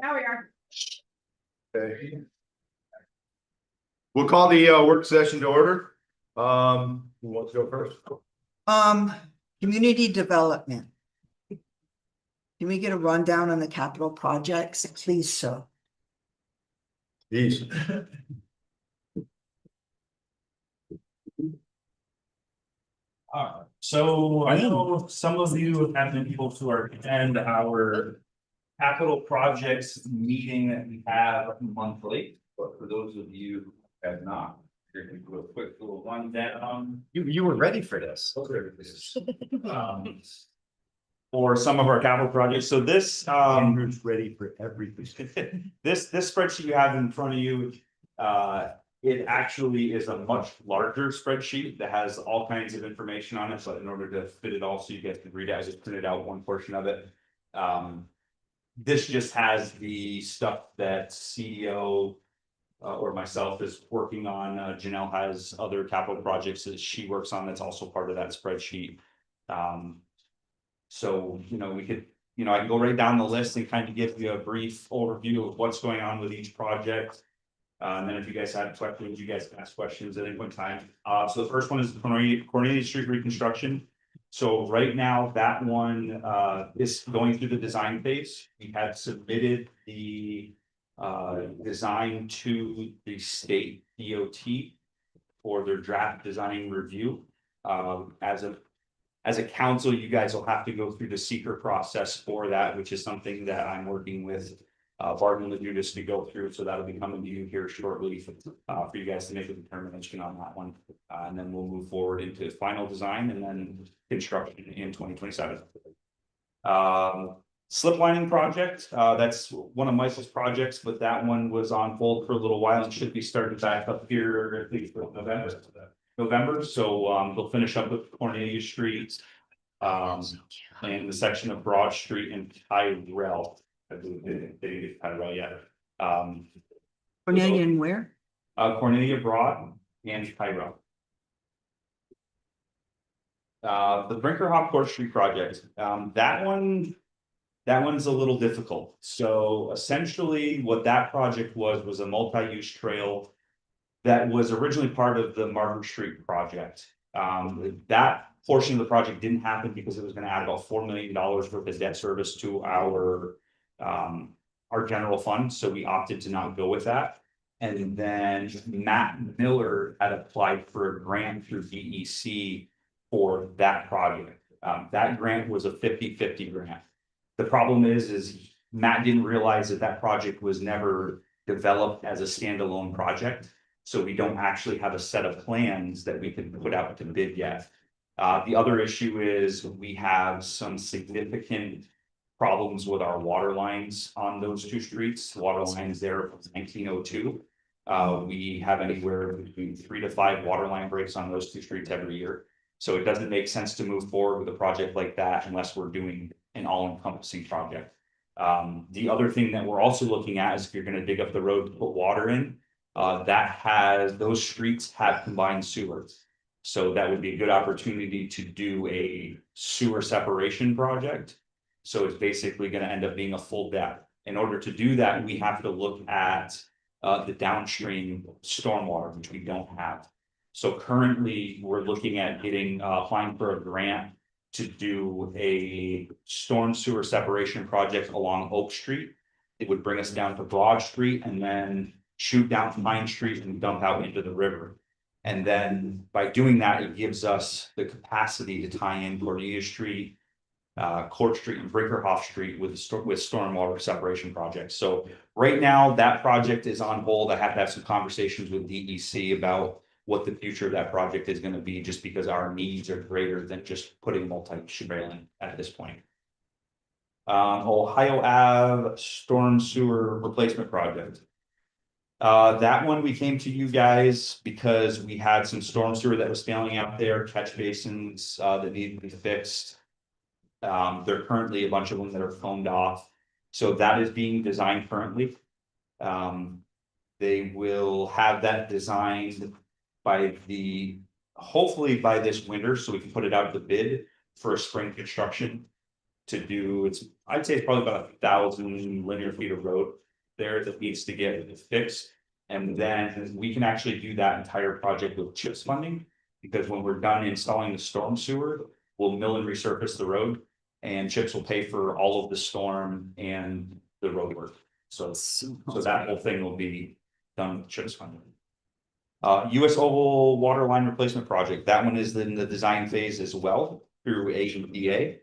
Now we are. Okay. We'll call the work session to order. Who wants to go first? Community development. Can we get a rundown on the capital projects, please, sir? These. So I know some of you have been able to attend our capital projects meeting that we have monthly, but for those of you who have not, here we do a quick little rundown. You were ready for this. um, For some of our capital projects, so this Andrew's ready for everything. this spreadsheet you have in front of you, it actually is a much larger spreadsheet that has all kinds of information on it, but in order to fit it all so you guys can read it, I just printed out one portion of it. This just has the stuff that CEO or myself is working on. Janelle has other capital projects that she works on that's also part of that spreadsheet. So, we could, I can go right down the list and kind of give you a brief overview of what's going on with each project. And then if you guys have questions, you guys can ask questions at any point in time. So the first one is the Cornelia Street reconstruction. So right now, that one is going through the design phase. We had submitted the design to the state DOT for their draft design review. As a council, you guys will have to go through the seeker process for that, which is something that I'm working with Barton and Judas to go through. So that'll be coming to you here shortly for you guys to make a determination on that one. And then we'll move forward into final design and then construction in 2027. Slip lining project, that's one of Michael's projects, but that one was on hold for a little while and should be starting back up here at least for November. So they'll finish up with Cornelia Street, and the section of Broad Street and Tyrell. I believe they didn't get Tyrell yet. Cornelia and where? Cornelia Broad and Tyrell. The Brinkerhoff Court Street project, that one's a little difficult. So essentially what that project was a multi-use trail that was originally part of the Margaret Street project. That portion of the project didn't happen because it was going to add about $4 million worth of debt service to our general fund. So we opted to not go with that. And then Matt Miller had applied for a grant through DEC for that project. That grant was a 50-50 grant. The problem is Matt didn't realize that project was never developed as a standalone project. So we don't actually have a set of plans that we can put out to bid yet. The other issue is we have some significant problems with our water lines on those two streets. Water lines there from 1902. We have anywhere between 3 to 5 water line breaks on those two streets every year. So it doesn't make sense to move forward with a project like that unless we're doing an all-encompassing project. The other thing that we're also looking at is if you're going to dig up the road to put water in, those streets have combined sewers. So that would be a good opportunity to do a sewer separation project. So it's basically going to end up being a full depth. In order to do that, we have to look at the downstream stormwater, which we don't have. So currently we're looking at applying for a grant to do a storm sewer separation project along Oak Street. It would bring us down to Broad Street and then shoot down to Pine Street and dump out into the river. And then by doing that, it gives us the capacity to tie in Cornelia Street, Court Street and Brinkerhoff Street with stormwater separation projects. So right now that project is on hold. I have to have some conversations with DEC about what the future of that project is going to be, just because our needs are greater than just putting multi-use railing at this point. Ohio Ave storm sewer replacement project. That one we came to you guys because we had some storm sewer that was failing out there, catch basins that needed to be fixed. There are currently a bunch of them that are foamed off. So that is being designed currently. They will have that designed hopefully by this winter, so we can put it out to bid for a spring construction. to do, I'd say it's probably about 1,000 linear feet of road there that needs to get fixed. And then we can actually do that entire project with CHIPS funding, because when we're done installing the storm sewer, we'll mill and resurface the road. And CHIPS will pay for all of the storm and the road work. So that whole thing will be done with CHIPS funding. US Oval water line replacement project, that one is in the design phase as well through AEDA.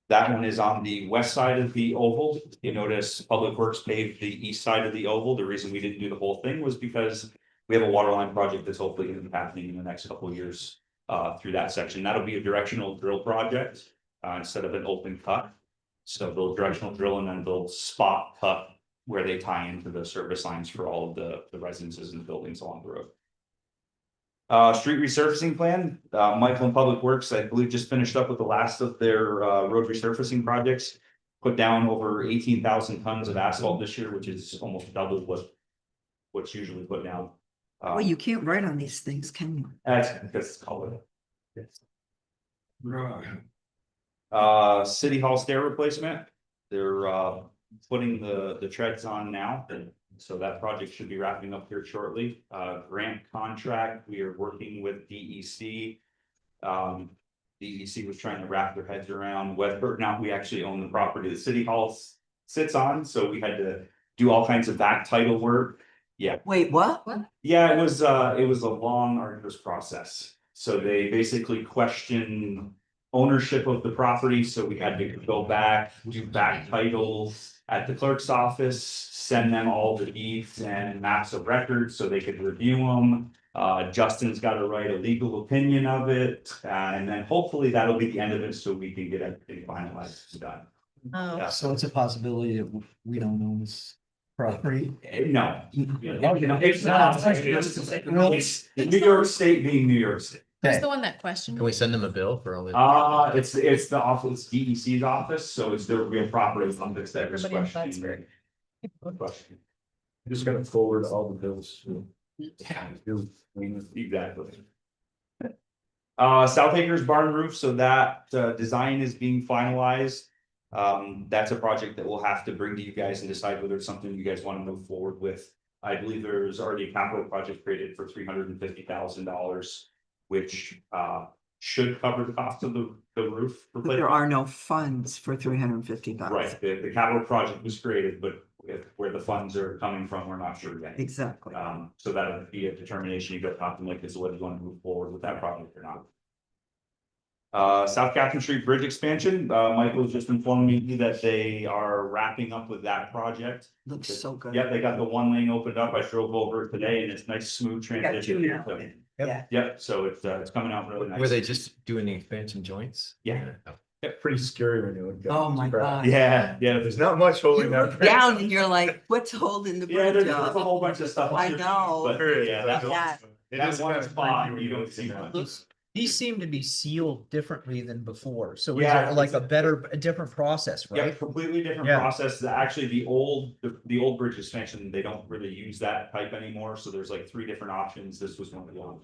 That one is on the west side of the oval. You notice Public Works paved the east side of the oval. The reason we didn't do the whole thing was because we have a water line project that's hopefully going to be happening in the next couple of years through that section. That'll be a directional drill project instead of an open cut. So they'll directional drill and then they'll spot cut where they tie into the service lines for all of the residences and buildings along the road. Street resurfacing plan, Michael and Public Works, I believe, just finished up with the last of their road resurfacing projects. Put down over 18,000 tons of asphalt this year, which is almost double what's usually put down. Well, you can't write on these things, can you? That's called it. City Hall stair replacement, they're putting the treads on now. So that project should be wrapping up here shortly. Grant contract, we are working with DEC. DEC was trying to wrap their heads around whether or not we actually own the property the City Hall sits on, so we had to do all kinds of back title work. Yeah. Wait, what? Yeah, it was a long, arduous process. So they basically questioned ownership of the property, so we had to go back, do back titles at the clerk's office, send them all the deeds and maps of records so they could review them. Justin's got to write a legal opinion of it, and then hopefully that'll be the end of it, so we can get everything finalized and done. Oh, so it's a possibility that we don't own this property. No. It's not. It's New York State being New York State. Who's the one that questioned? Can we send them a bill for all this? It's the office, DEC's office, so it's their real property funders that was Everybody in questioning. Plattsburgh. Just gotta forward all the bills. Yeah, exactly. South Acres barn roof, so that design is being finalized. That's a project that we'll have to bring to you guys and decide whether it's something you guys want to move forward with. I believe there's already a capital project created for $350,000, which should cover the cost of the roof. But there are no funds for 350,000. Right, the capital project was created, but where the funds are coming from, we're not sure yet. Exactly. So that would be a determination you go talk to Mike as to whether you want to move forward with that project or not. South Catherine Street Bridge expansion, Michael just informed me that they are wrapping up with that project. Looks so good. Yeah, they got the one lane opened up. I drove over it today and it's nice, smooth We got two transition. now. So, Yeah. Yep, so it's coming out really nice. Were they just doing the expansion joints? Yeah. Pretty scary when you look at it. Oh, my God. Yeah, yeah. There's not much You holding that. look down and you're like, what's holding the Yeah, bridge there's a up? whole bunch of stuff. I know. But yeah, Yeah. that one spot, you don't see much. These seem to be sealed differently than before, so is Yeah, there like a different process, Yeah, right? completely different Yeah. process. Actually, the old bridge expansion, they don't really use that type anymore, so there's like 3 different options. This was one of the ones.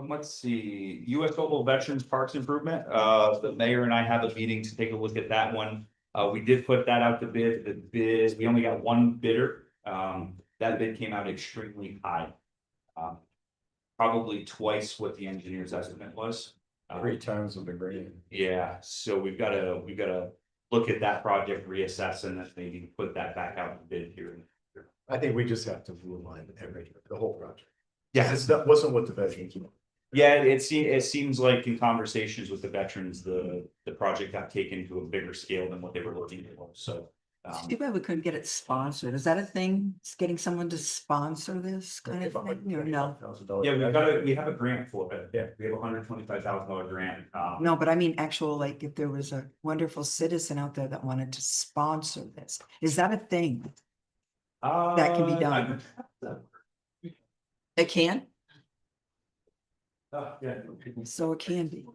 Let's see, US Global Veterans Parks Improvement, the mayor and I have a meeting to take a look at that one. We did put that out to bid, we only got one bidder, that bid came out extremely high. Probably twice what the engineer's estimate was. 3 times of the grade. Yeah, so we've gotta look at that project, reassess, and then maybe put that back out to bid here. I think we just have to move on the whole project. Yeah, That wasn't what the veterans. wanted. yeah, it seems like in conversations with the veterans, the project got taken to a bigger scale than what they were looking for, so. Too bad we couldn't get it sponsored. Is that a thing? It's getting someone to sponsor this kind of thing or no? $25,000. We have a grant for it. Yeah. We have $125,000 grant. No, but I mean, actual, like, if there was a wonderful citizen out there that wanted to sponsor this, is that a thing? that can be done. It can, Yeah. so it can be.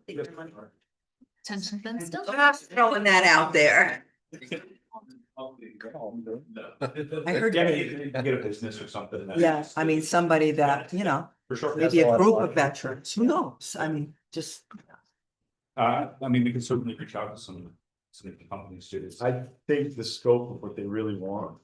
Attention then still. Just throwing that out there. I heard, Yeah, you can get a business or something. that- yeah, I mean, somebody that, you know, For sure. maybe a group of veterans, who knows? I mean, just, I mean, we can certainly reach out to some of the companies too. I think the scope of what they really want.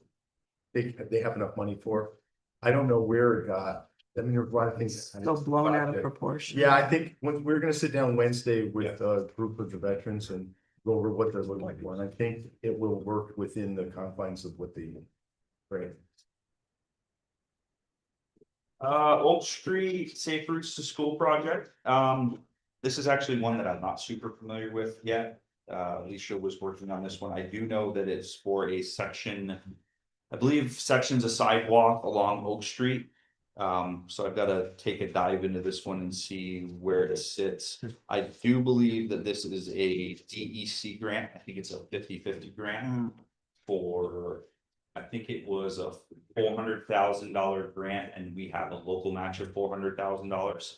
They have enough money for. I don't know where it got. I mean, there's a lot of things. so blown out of proportion. Yeah, I think we're gonna sit down Wednesday with a group of the veterans and go over what they're looking for, and I think it will work within the confines of what they. Right. Oak Street Safe Routes to School project. This is actually one that I'm not super familiar with yet. Alicia was working on this one. I do know that it's for a section. I believe sections of sidewalk along Oak Street. So I've got to take a dive into this one and see where it sits. I do believe that this is a DEC grant. I think it's a 50-50 grant for, I think it was a $400,000 grant, and we have a local match of $400,000.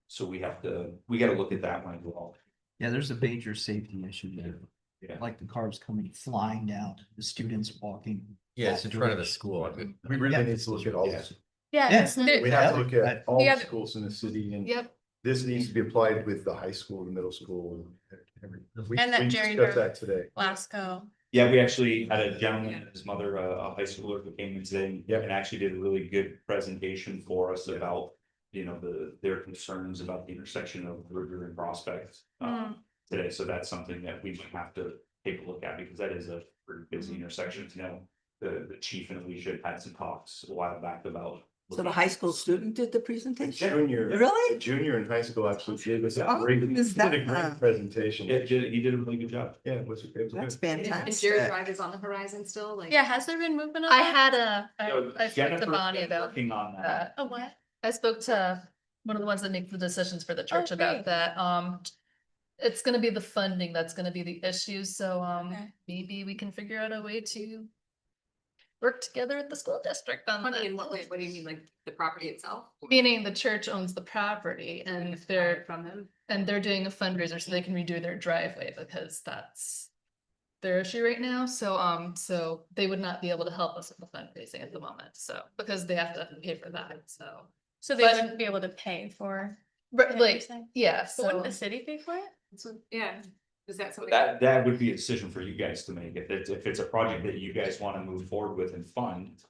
So we got to look at that one as well. Yeah, there's a major safety issue there. Yeah. Like the cars coming flying down, the students walking. Yeah, it's in front of the school. We really need to look at all this. Yeah, Yeah. that's We have to look at all Yeah. the schools in the city, and Yep, this needs to be applied with the high school, the middle school. And everything. We And that Jerry discussed drove. that today. Glasgow. Yeah, we actually had a gentleman and his mother, a high schooler who came in today. Yeah. And actually did a really good presentation for us about, you know, their concerns about the intersection of River and Prospect. Today, so that's something that we might have to take a look at, because that is a pretty busy intersection, you know. The chief and Alicia had some talks a while back about. So the high school student did the presentation? Junior. Really? The junior in high school actually did was a Oh, great, is did a that- great presentation. Yeah, he did a really good job. Yeah, it was good. That's Is Jerry fantastic. Drive is on the horizon still, like? Yeah, has there been movement on I that? had So I spoke Jennifer to Bonnie is about, working on that. Oh, what? I spoke to one of the ones that make the decisions for the church great. about that, it's gonna be the funding that's gonna be the issue, so, Okay. maybe we can figure out a way to work together with the school district on Funny, in what way? that. What do you mean, like the property itself? Meaning the church owns the property and if they're, From them? and they're doing a fundraiser so they can redo their driveway because that's their issue right now, so they would not be able to help us with the fundraising at the moment, so, because they have to pay for that, so. So they But- wouldn't be able to pay for. Right, what you're like, saying? yeah, But wouldn't so, the city pay for it? So, yeah, is that something? That would be a decision for you guys to make. If it's a project that you guys want to move forward with and fund.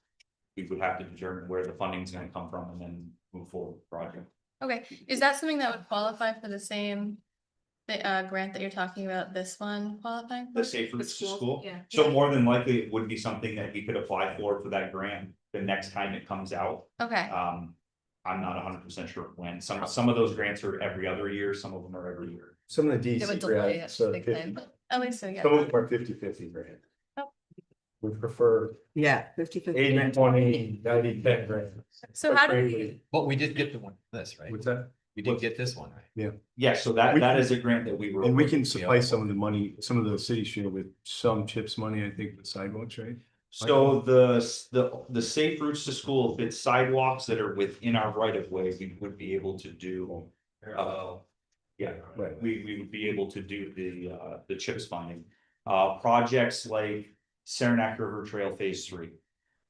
We would have to determine where the funding is going to come from and then move forward with the project. Okay, is that something that would qualify for the same? The grant that you're talking about, this one qualifying? The for? safe routes to school, school. yeah. So more than likely, it would be something that he could apply for that grant the next time it comes out. Okay, I'm not 100% sure when. Some of those grants are every other year, some of them are every year. Some of the it would DC delay it grants, big 50, time. at least so, yeah. some of them are 50-50 grant. Oh. We prefer Yeah, 50-50. 80-20, 90-10 grant. So how do Frankly, we, But we did get the one, this, right? What's that? We did get this one, right? Yeah, so that We can- is a grant that we were. And we can supply some of the money, some of the city share with some CHIPS money, I think, with sidewalks, right? So the safe routes to school, if it's sidewalks that are within our right of way, we would be able to do. Yeah, Right. we would be able to do the CHIPS funding. Projects like Saranac River Trail Phase 3.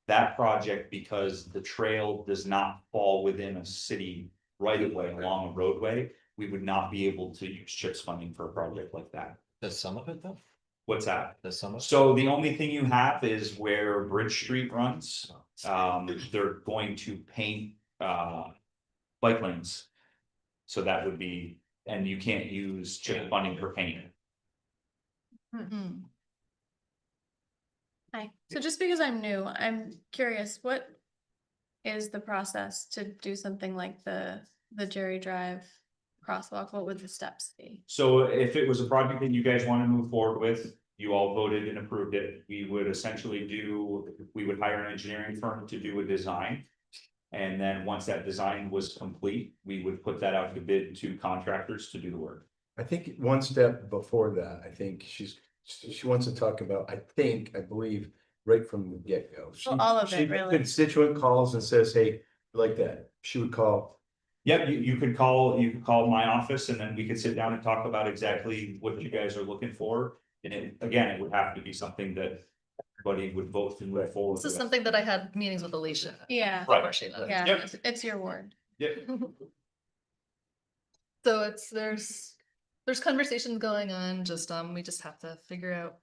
That project, because the trail does not fall within a city right of way along a roadway, we would not be able to use CHIPS funding for a project like that. Does some of it though? What's that? Does some of? So the only thing you have is where Bridge Street runs, they're going to paint, bike lanes. So that would be, and you can't use CHIP funding for paint. hi, so just because I'm new, I'm curious, what? Is the process to do something like the Jerry Drive crosswalk? What would the steps be? So if it was a project that you guys want to move forward with, you all voted and approved it, we would essentially we would hire an engineering firm to do a design. And then once that design was complete, we would put that out to bid to contractors to do the work. I think one step before that, I think she wants to talk about, I believe, right from the get-go. Well, all of it, really. Constituent calls and says, hey, like that, she would call. Yep, you could call my office and then we could sit down and talk about exactly what you guys are looking for. And again, it would have to be something that everybody would vote to move forward This is with. something that I had meetings with Alicia. Yeah, Right. before she left. yeah, Yep. it's your ward. Yeah, So there's conversations going on, just, we just have to figure out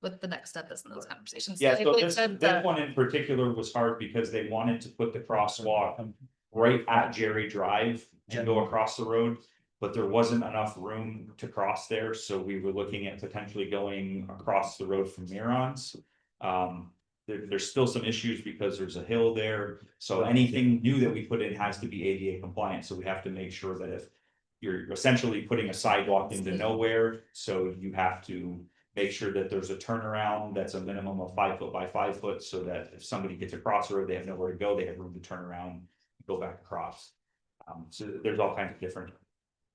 what the next step is in those conversations. yeah, Like so they this said this that- one in particular was hard because they wanted to put the crosswalk right at Jerry Drive and go across the road. But there wasn't enough room to cross there, so we were looking at potentially going across the road from Mirons. There's still some issues because there's a hill there, so anything new that we put in has to be ADA compliant, so we have to make sure that if. You're essentially putting a sidewalk into nowhere, so you have to make sure that there's a turnaround that's a minimum of 5 foot by 5 foot, so that if somebody gets across the road, they have nowhere to go, they have room to turn around, go back across. So there's all kinds of different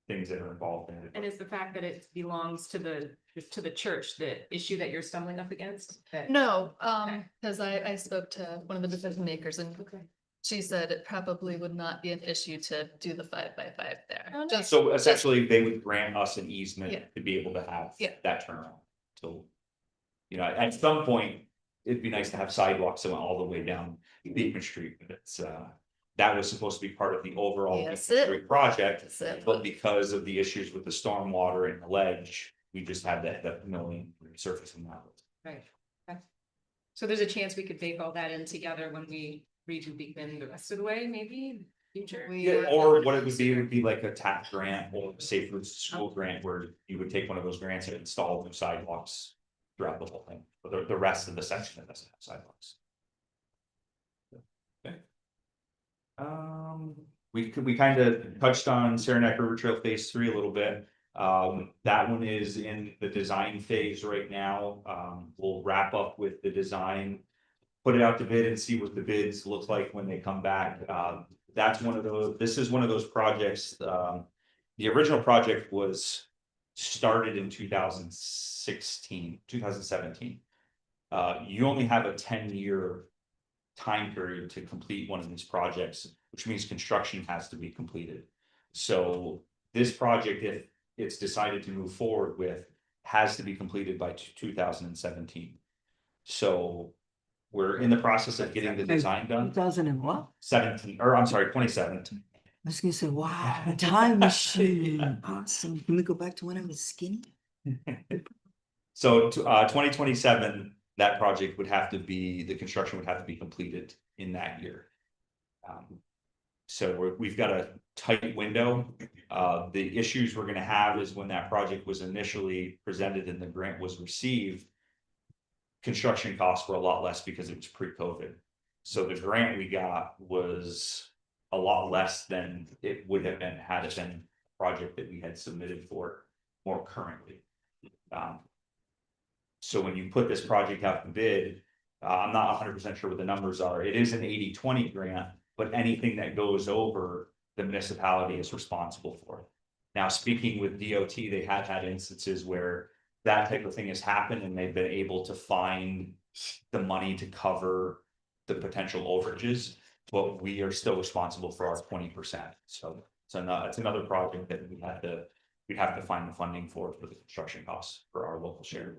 things that are involved in it. And is the fact that it belongs to the church, the issue that you're stumbling up against? That- No, because I spoke to one of the decision makers and she said it probably would not be an issue to do the 5 by 5 there. Oh, nice. Just, So essentially, they would grant us an easement Yeah. to be able to have Yeah. that turnaround. So. You know, at some point, it'd be nice to have sidewalks that went all the way down Beacon Street, but it's that was supposed to be part of the overall Beacon Yes, it- Street project. that's it. But because of the issues with the stormwater and the ledge, we just had that milling surfacing that. Right, okay. So there's a chance we could bake all that in together when we redo Beekman the rest of the way, maybe, future? Yeah, or what it would be like a TAP grant or a Safe Routes to School grant where you would take one of those grants and install new sidewalks. Throughout the whole thing, but the rest of the section that doesn't have sidewalks. Okay. We kind of touched on Saranac River Trail Phase 3 a little bit. That one is in the design phase right now. We'll wrap up with the design. Put it out to bid and see what the bids look like when they come back. That's one of those, this is one of those projects, the original project was. Started in 2017. You only have a 10-year time period to complete one of these projects, which means construction has to be completed. So this project, if it's decided to move forward with, has to be completed by 2017. So we're in the process of getting the design done. 2000 and what? 17, or I'm sorry, 2017. I was gonna say, wow, time machine, awesome. Can we go back to when I was skinny? So 2027, that project would have to be, the construction would have to be completed in that year. So we've got a tight window. The issues we're gonna have is when that project was initially presented and the grant was received. Construction costs were a lot less because it was pre-COVID. So the grant we got was a lot less than it would have been had it been a project that we had submitted for more currently. So when you put this project out to bid, I'm not 100% sure what the numbers are. It is an 80-20 grant, but anything that goes over, the municipality is responsible for. Now, speaking with DOT, they have had instances where that type of thing has happened and they've been able to find the money to cover the potential overages, but we are still responsible for our 20%. So it's another project that we'd have to find the funding for the construction costs for our local share.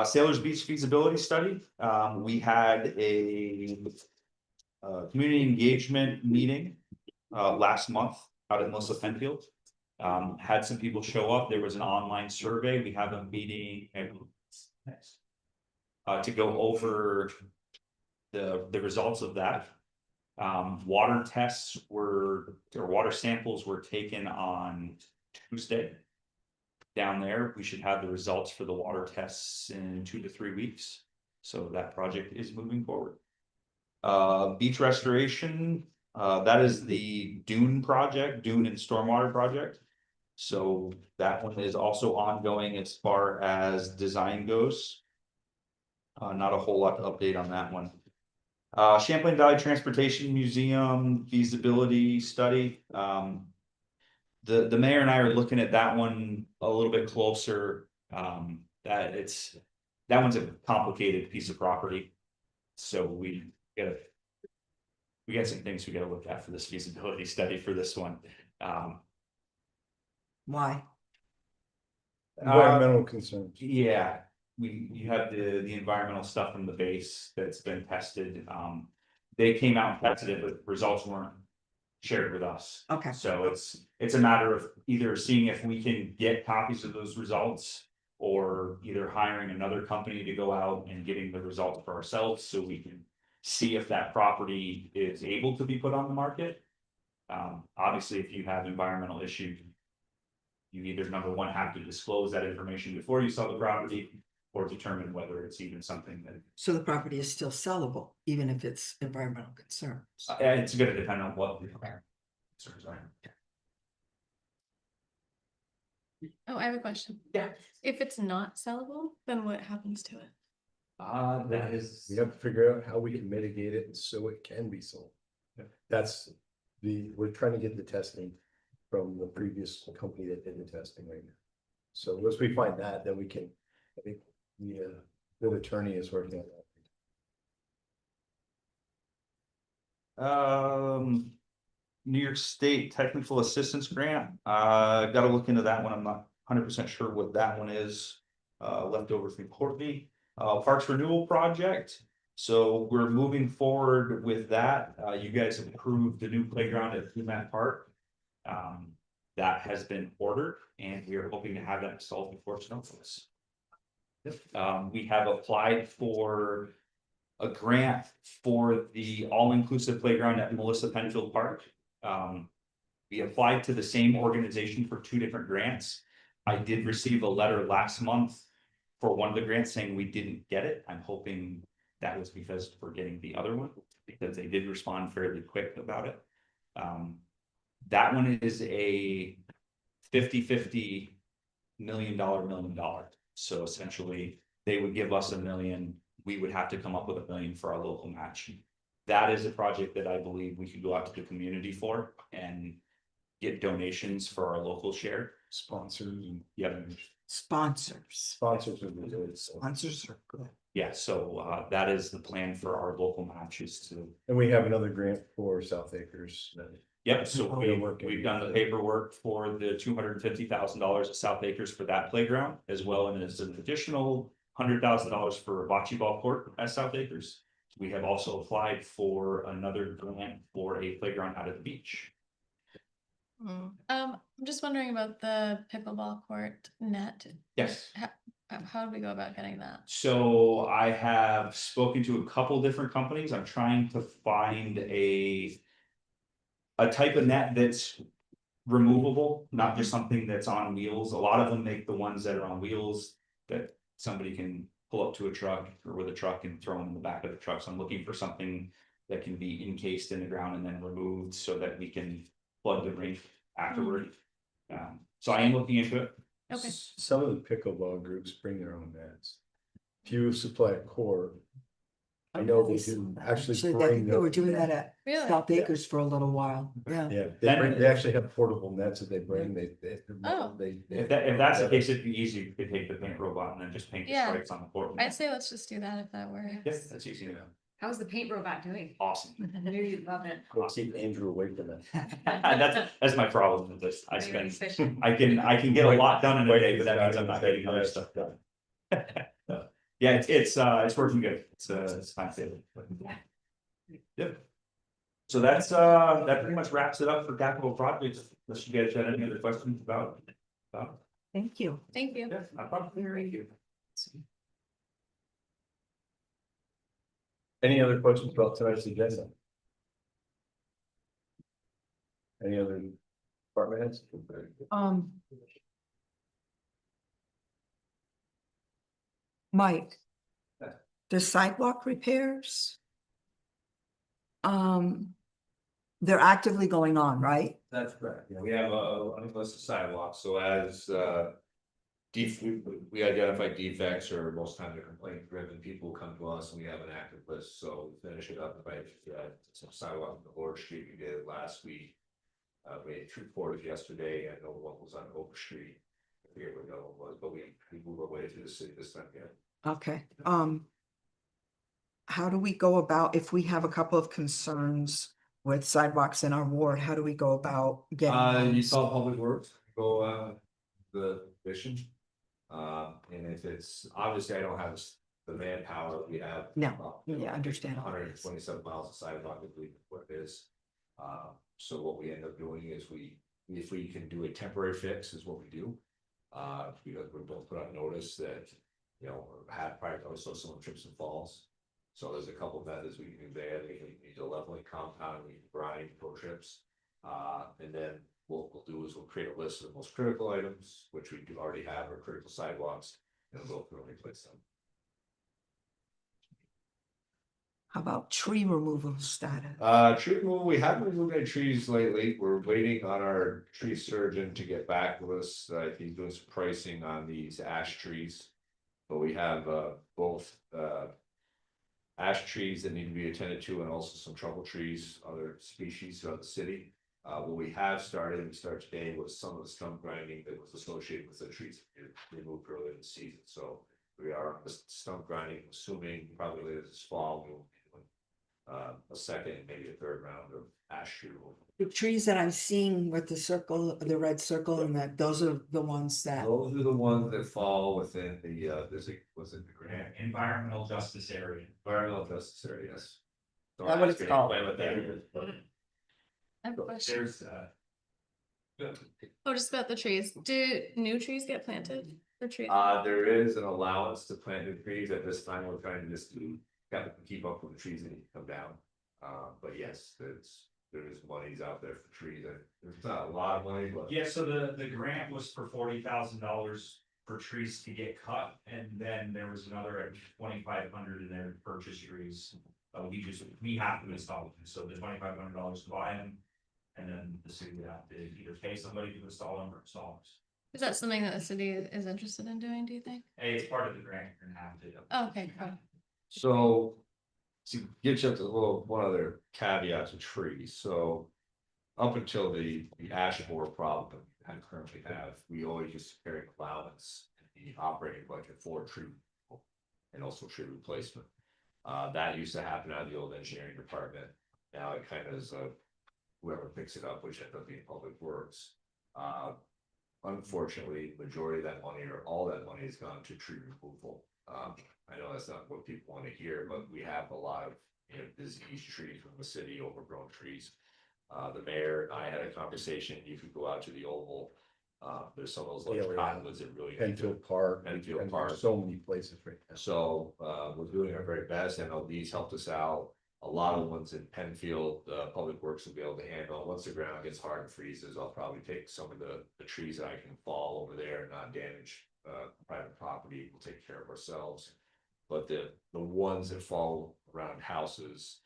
Sailors Beach feasibility study. We had a community engagement meeting last month out at Melissa Penfield. Had some people show up. There was an online survey. We have a meeting to go over the results of that. Water tests or water samples were taken on Tuesday. Down there, we should have the results for the water tests in 2 to 3 weeks. So that project is moving forward. Beach restoration, that is the Dune project, Dune and Stormwater project. So that one is also ongoing as far as design goes. Not a whole lot to update on that one. Champlain Valley Transportation Museum feasibility study. The mayor and I are looking at that one a little bit closer. That one's a complicated piece of property. So we got some things we gotta look at for this feasibility study for this one. Why? Environmental concerns. Yeah, you have the environmental stuff from the base that's been tested, they came out and tested it, but results weren't shared with us. Okay. So it's a matter of either seeing if we can get copies of those results. Or either hiring another company to go out and getting the results for ourselves, so we can see if that property is able to be put on the market. Obviously, if you have environmental issues. You either, number one, have to disclose that information before you sell the property, or determine whether it's even something that. So the property is still sellable, even if it's environmental concerns. It's gonna depend on what the concerns are. Oh, I have a question. Yeah. If it's not sellable, then what happens to it? That is. We have to figure out how we can mitigate it so it can be sold. That's we're trying to get the testing from the previous company that did the testing right now. So once we find that, then we can, I think the attorney is working on that. New York State Technical Assistance Grant, gotta look into that one, I'm not 100% sure what that one is. Leftover from Courtney, Parks Renewal Project, so we're moving forward with that, you guys have approved the new playground at Humat Park. That has been ordered, and we are hoping to have that installed before snow falls. We have applied for a grant for the all-inclusive playground at Melissa Penfield Park. We applied to the same organization for 2 different grants. I did receive a letter last month for one of the grants saying we didn't get it. I'm hoping that was because we're getting the other one, because they did respond fairly quick about it. That one is a 50-50 $1 million. So essentially, they would give us $1 million, we would have to come up with $1 million for our local match. That is a project that I believe we could go out to the community for and get donations for our local share. Sponsors and. Yeah. Sponsors would be good. So. Sponsors are good. Yeah, so that is the plan for our local matches too. And we have another grant for South Acres. Yep, so We're working. we've done the paperwork for the $250,000 at South Acres for that playground, as well as an additional $100,000 for a bocce ball court at South Acres. We have also applied for another grant for a playground out at the beach. I'm just wondering about the pickleball court net. Yes. How do we go about getting that? So I have spoken to a couple different companies. I'm trying to find a type of net that's removable, not just something that's on wheels. A lot of them make the ones that are on wheels that somebody can pull up to a truck or with a truck and throw them in the back of the truck. So I'm looking for something that can be encased in the ground and then removed so that we can plug the rink afterward. So I am looking into it. Okay. Some of the pickleball groups bring their own nets. If you supply a court, I know they do actually Actually, bring they were them. doing that at Really? South Acres for a little while, yeah. Yeah, they actually have portable nets that they bring. Oh. If that's the case, it'd be easy. You could take the paint robot and then just paint the Yeah. stripes on the court. I'd say let's just do that if that works. Yes, that's easy to know. How's the paint robot doing? Awesome. I knew you'd love it. Go keep Andrew away from that. That's my problem with this. I Very spend, efficient. I can get a lot done in a Mike day, is but that means I'm not getting other stuff done. Yeah, it's working good. It's time saving. Yeah. Yep. So that pretty much wraps it up for capital projects. Unless you guys had any other questions about. Thank you. Thank you. Yeah, no problem. Thank you. Any other questions about tonight's agenda? Any other department heads? Mike, the sidewalk repairs. They're actively going on, right? That's correct. We have a list of sidewalks, so as we identify defects or most times they're complaint driven, people come to us and we have an active list, so we finish it up by some sidewalk on the Lord Street we did last week. We had 2 quarters yesterday and no one was on Oak Street. I forget what the other one was, but we move our way through the city this time again. Okay, how do we go about, if we have a couple of concerns with sidewalks in our ward, how do we go about getting? You those? saw Public Works, go the mission. And if it's, obviously I don't have the manpower we have. No, yeah, understandable. 127 miles of sidewalk, I believe what it is. So what we end up doing is if we can do a temporary fix is what we do. Because we're both put on notice that, you know, had prior, also someone trips and falls. So there's a couple of methods we can do there. We can use a leveling compound, we can grind pro chips. And then what we'll do is we'll create a list of the most critical items, which we do already have, or critical sidewalks, and we'll replace them. How about tree removal status? Tree removal, we haven't removed any trees lately. We're waiting on our tree surgeon to get back with us. He's doing some pricing on these ash trees. But we have both ash trees that need to be attended to and also some trouble trees, other species throughout the city. What we have started, we start today, was some of the stump grinding that was associated with the trees removed earlier in the season. So we are on the stump grinding, assuming probably later this fall, we will be doing a second, maybe a third round of ash tree removal. The trees that I'm seeing with the circle, the red circle, and that, those are the ones that, Those are the ones that fall within the, was it the grant? Environmental justice area. Environmental justice area, yes. Don't Is that what ask it's me to called? explain what that is. I have a question. There's, Oh, just about the trees. Do new trees get planted? The tree? There is an allowance to plant new trees. At this time, we're trying to just keep up with the trees that need to come down. But yes, there is monies out there for trees, and there's not a lot of money, but. yeah, so the grant was for $40,000 for trees to get cut, and then there was another $2,500 in there to purchase trees. We have to install them, so the $2,500 to buy them. And then the city would have to either pay somebody to install them or install them. Is that something that the city is interested in doing, do you think? Hey, it's part of the grant, you're gonna have to. Oh, okay, cool. So, to get you up to one other caveat to trees, so. Up until the ash borer problem that we currently have, we always used to carry allowance in the operating budget for tree removal and also tree replacement. That used to happen out of the old engineering department. Now it kind of is whoever picks it up, which ends up being public works. Unfortunately, majority of that money or all that money has gone to tree removal. I know that's not what people want to hear, but we have a lot of, you know, diseased trees from the city, overgrown trees. The mayor and I had a conversation. You could go out to the Oval. There's some of those Yeah, little yeah. cottonwoods that really. Penfield Park. Penfield and Park. So many places right now. So, we're doing our very best. MLB's helped us out. A lot of ones in Penfield, Public Works will be able to handle. Once the ground gets hard and freezes, I'll probably take some of the trees that I can fall over there and not damage, private property. We'll take care of ourselves. But the ones that fall around houses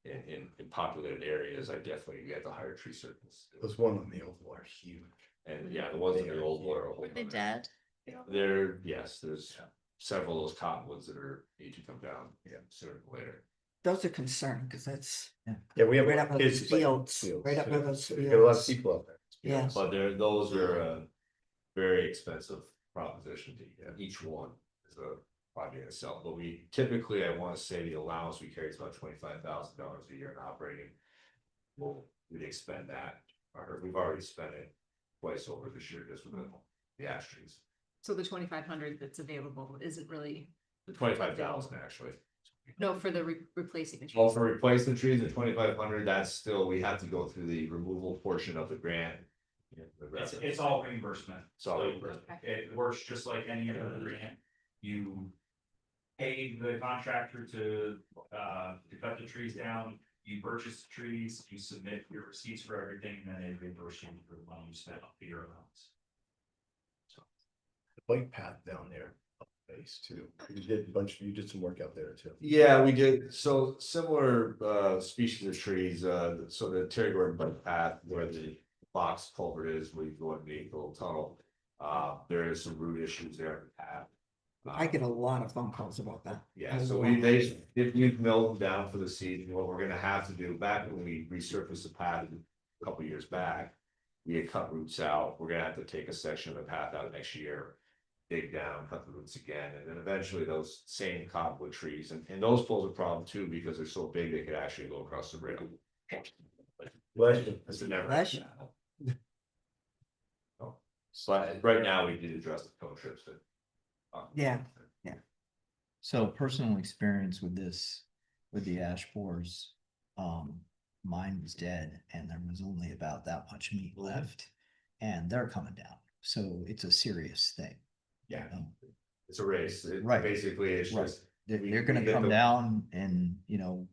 in populated areas, I definitely get the higher tree surface. There's one on the Oval are huge. And yeah, the ones in the old water. Are they dead? Yes, there's several of those cottonwoods that need to come down, sooner than later. those are concerned, because that's Yeah, we have. right up in those kids playing fields, right up yeah. in those We got a lot of fields. people out there. Yeah. But those are a very expensive proposition to each one is a project itself, but we typically, I want to say the allowance we carry is about $25,000 a year in operating. We'd expend that, or we've already spent it twice over this year just with the ash trees. So the 2,500 that's available isn't really, The 25,000 actually. no, for the replacing the trees. Well, for replacing trees at 2,500, that's still, we have to go through the removal portion of the grant. It's all reimbursement. It's all So reimbursement. it works just like any other grant. You pay the contractor to cut the trees down, you purchase the trees, you submit your receipts for everything, and then they reimburse you for the money you spent on your allowance. The bike path down there, up base too. You did some work out there too. Yeah, we did. So similar species of trees, so the Terry Gordon bike path where the box culvert is, where you go underneath the little tunnel. There is some root issues there in the path. I get a lot of phone calls about that. Yeah, so we've milled them down for the season. What we're gonna have to do, back when we resurfaced the path a couple years back. We had cut roots out. We're gonna have to take a section of the path out next year. Dig down, cut the roots again, and then eventually those same cottonwood trees, and those pose a problem too, because they're so big, they could actually go across the rail. Bless you. That's a never. Bless you. But right now, we did address the cone trips that Yeah. So personal experience with this, with the ash borers, mine was dead and there was only about that much meat left. And they're coming down, so it's a serious thing. Yeah, Um, it's a race. Right. Basically, it's Right. just. They're, we- they're we gonna get come the- down and,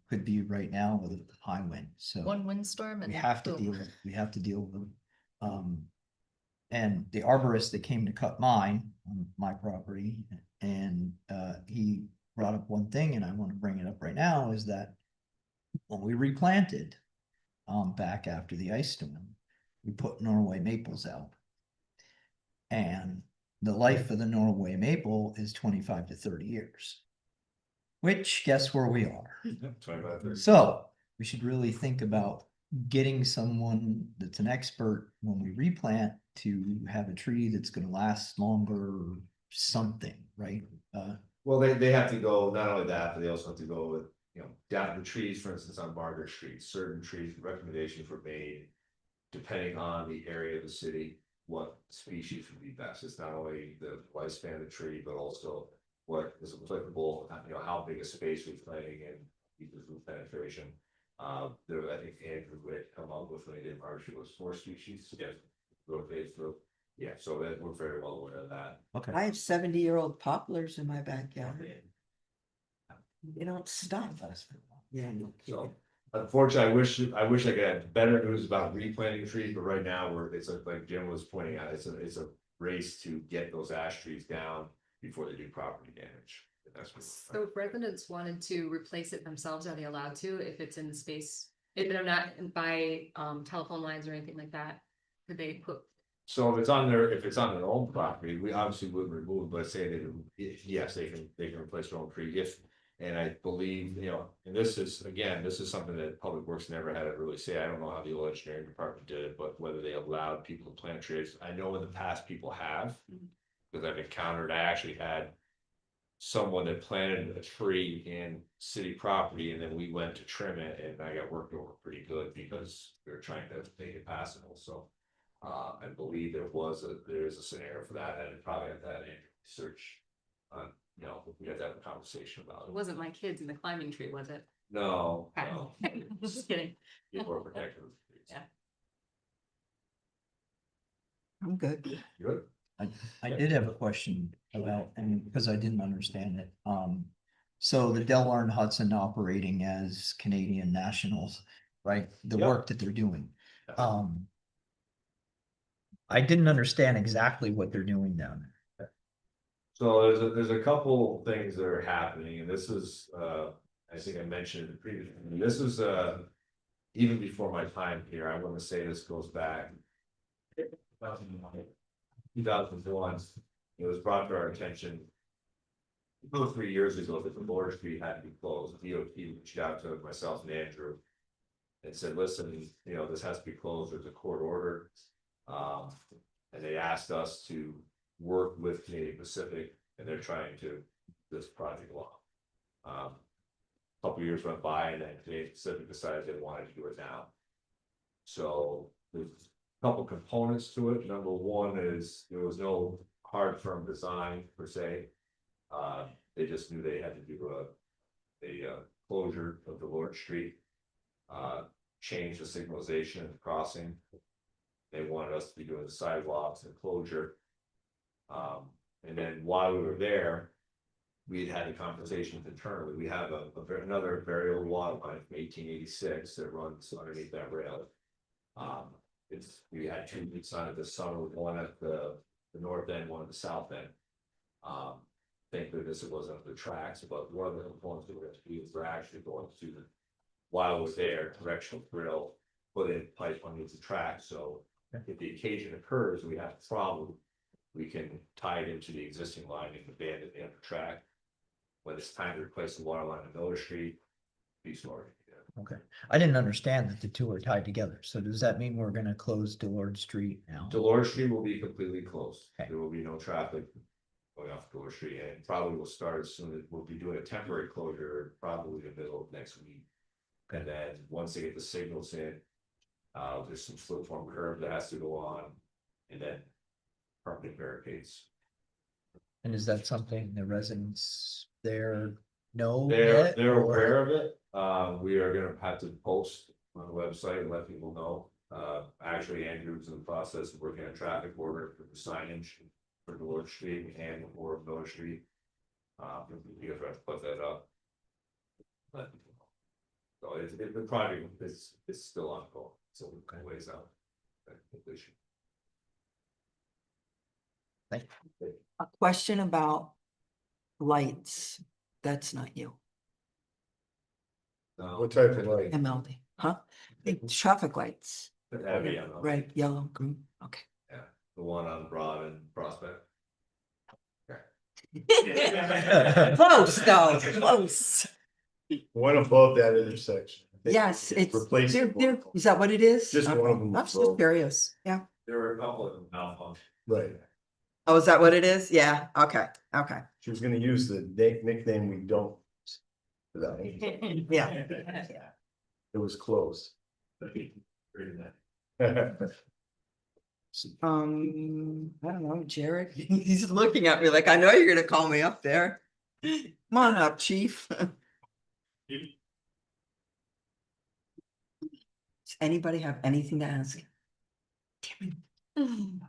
could be right now with a high wind, so. One windstorm and. We have to boom. deal with them. And the arborist that came to cut mine on my property, and he brought up one thing, and I want to bring it up right now, is that when we replanted back after the ice storm, we put Norway maples out. And the life of the Norway maple is 25 to 30 years. Which, guess where we are? 25, 30. So we should really think about getting someone that's an expert when we replant to have a tree that's gonna last longer or something, right? Well, they have to go, not only that, but they also have to go with, down the trees, for instance, on Margaret Street, certain trees, recommendations were made. Depending on the area of the city, what species would be best. It's not only the lifespan of the tree, but also what is applicable, how big a space we're playing in, because root penetration. I think Andrew would come up with when he did Marshall was 4 species, yeah, rotate through. Yeah, so that we're very well aware of that. Okay. I have 70-year-old poplars in my backyard. They don't stop. Yeah. So unfortunately, I wish I could have better news about replanting trees, but right now like Jim was pointing out, it's a race to get those ash trees down before they do property damage. That's what. So if residents wanted to replace it themselves, are they allowed to if it's in the space? If they're not by telephone lines or anything like that, could they put? So if it's on their own property, we obviously wouldn't remove, but say yes, they can replace their own tree if. And I believe, and this is something that Public Works never had to really say. I don't know how the old engineering department did it, but whether they allowed people to plant trees. I know in the past people have. Because I've encountered, I actually had someone that planted a tree in city property and then we went to trim it and I got worked over pretty good because we were trying to make it passable, so. I believe there is a scenario for that, and I'd probably have that in research. We had to have a conversation about It it. wasn't my kids in the climbing tree, was it? No, Okay. no. Just kidding. People are protective of the trees. Yeah. I'm good. Good. I did have a question about, because I didn't understand it. So the Delaware and Hudson operating as Canadian nationals, right? The Yep. work that they're doing. I didn't understand exactly what they're doing down there. So there's a couple things that are happening, and this is, I think I mentioned in the previous, this is, even before my time here, I want to say this goes back. 2001, it was brought to our attention. 2 or 3 years ago that the Lord Street had to be closed. DOT reached out to myself and Andrew. And said, listen, this has to be closed, there's a court order. And they asked us to work with Canadian Pacific, and they're trying to this project along. Couple years went by, and then Canadian Pacific decided they wanted to do it now. So there's a couple components to it. Number one is there was no hard firm design per se. They just knew they had to do a closure of the Lord Street. Change the signalization of the crossing. They wanted us to be doing the sidewalks and closure. And then while we were there, we had a conversation internally. We have another very old water line from 1886 that runs underneath that rail. We had 2 leaks on it this summer, one at the north end, one at the south end. Thank goodness it wasn't the tracks, but one of the components that we're actually going to, while it was there, directional drill, put in pipe underneath the track, so if the occasion occurs, we have a problem, we can tie it into the existing line and abandon the other track. When it's time to replace the water line on Miller Street, be smart. Okay, I didn't understand that the two are tied together. So does that mean we're gonna close Delord Street now? Delord Street will be completely closed. Okay. There will be no traffic going off Delord Street, and probably will start as soon as we'll be doing a temporary closure, probably the middle of next week. And then once they get the signals in, there's some slip form curve that has to go on, and then permanent barricades. And is that something the residents there know? They're, yet, they're or- aware of it. We are gonna have to post on the website and let people know. Actually, Andrew's in the process of working on traffic order for the signage for North Street and for Miller Street. You guys have to put that up. Let people know. So the project is still ongoing, so we're kind of ways out. Completion. A question about lights. That's not you, What type of light? MLD, huh? The traffic lights, The heavy, on the- red, yellow, green, okay. the one on Broad and Prospect. Close though, close. One above that intersection. I think Yes, it's, replacing they're, is that what it is? Just one Okay. of them I'm was just broke. curious, yeah. There were a couple of malfunctions. Right. Oh, is that what it is? Yeah, okay, okay. She was gonna use the nickname we don't. For that. Yeah. It was close. I don't know, Jared, he's looking at me like, I know you're gonna call me up there. Come on up, chief. Does anybody have anything to ask?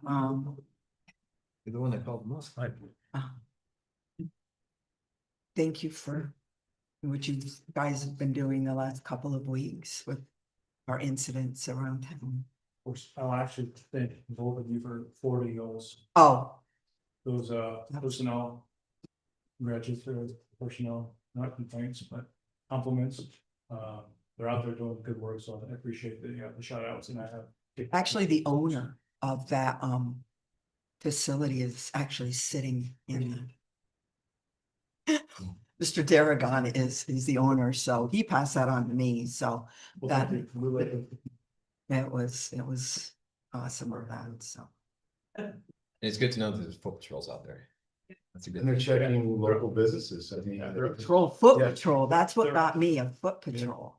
Um, You're the one that called the most. thank you for what you guys have been doing the last couple of weeks with our incidents around town. I'll actually thank both of you for forwarding Oh, those personnel. Registered personnel, not complaints, but compliments. They're out there doing good work, so I appreciate the shout outs and I have. actually, the owner of that facility is actually sitting in. Mr. Darragon is the owner, so he passed that on to me, so Well, that- thank you. We like it. it was awesome of that, so. And it's good to know that there's foot patrols out there. That's a good And they're thing. checking local businesses. I mean. Foot Yeah. patrol, that's what They're- got me, a foot patrol.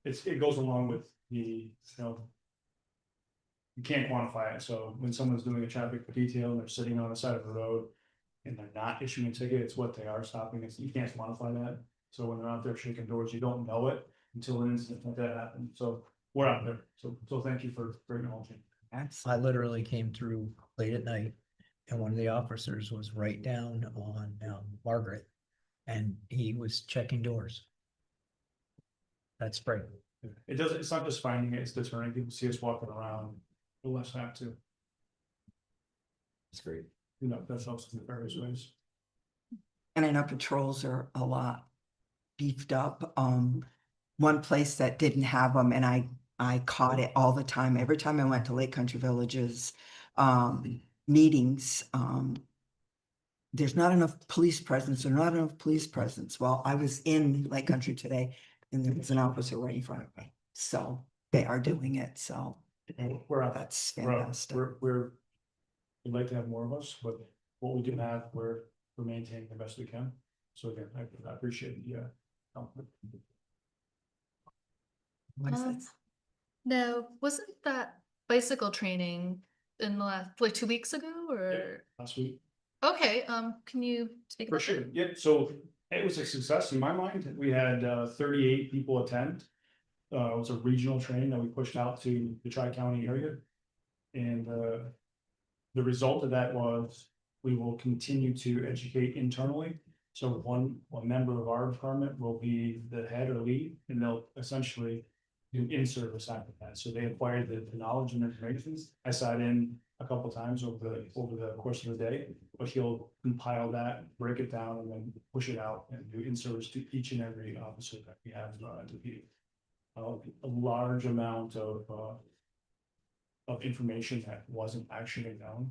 It goes along with the, you can't quantify it, so when someone's doing a traffic detail and they're sitting on the side of the road. And they're not issuing a ticket, it's what they are stopping, you can't quantify that, so when they're out there shaking doors, you don't know it until an incident like that happens, so. We're out there, so thank you for acknowledging. I literally came through late at night and one of the officers was right down on Margaret. And he was checking doors. That's great. It doesn't, it's not just finding it, it's deterring, people see us walking around, we'll less have to, It's great. that helps in various ways. And I know patrols are a lot beefed up. One place that didn't have them, and I caught it all the time. Every time I went to Lake Country Villages meetings, there's not enough police presence, or not enough police presence. Well, I was in Lake Country today and there was an officer right in front of me. So they are doing it, so We're out, that's we're out, fantastic. we'd like to have more of us, but what we do have, we're maintaining the best we can. So again, I appreciate the compliment. What is Um, it? No, wasn't that bicycle training in the last, like 2 weeks ago or? Last week. Okay, can you speak For about sure, that? yeah, so it was a success in my mind, we had 38 people attend. It was a regional training that we pushed out to the Tri-County area. And the result of that was, we will continue to educate internally. So one member of our department will be the head or lead, and they'll essentially do in-service after that, so they acquired the knowledge and information. I sat in a couple times over the course of the day, but he'll compile that, break it down, and then push it out and do in-service to each and every officer that we have to be. A large amount of information that wasn't actually known.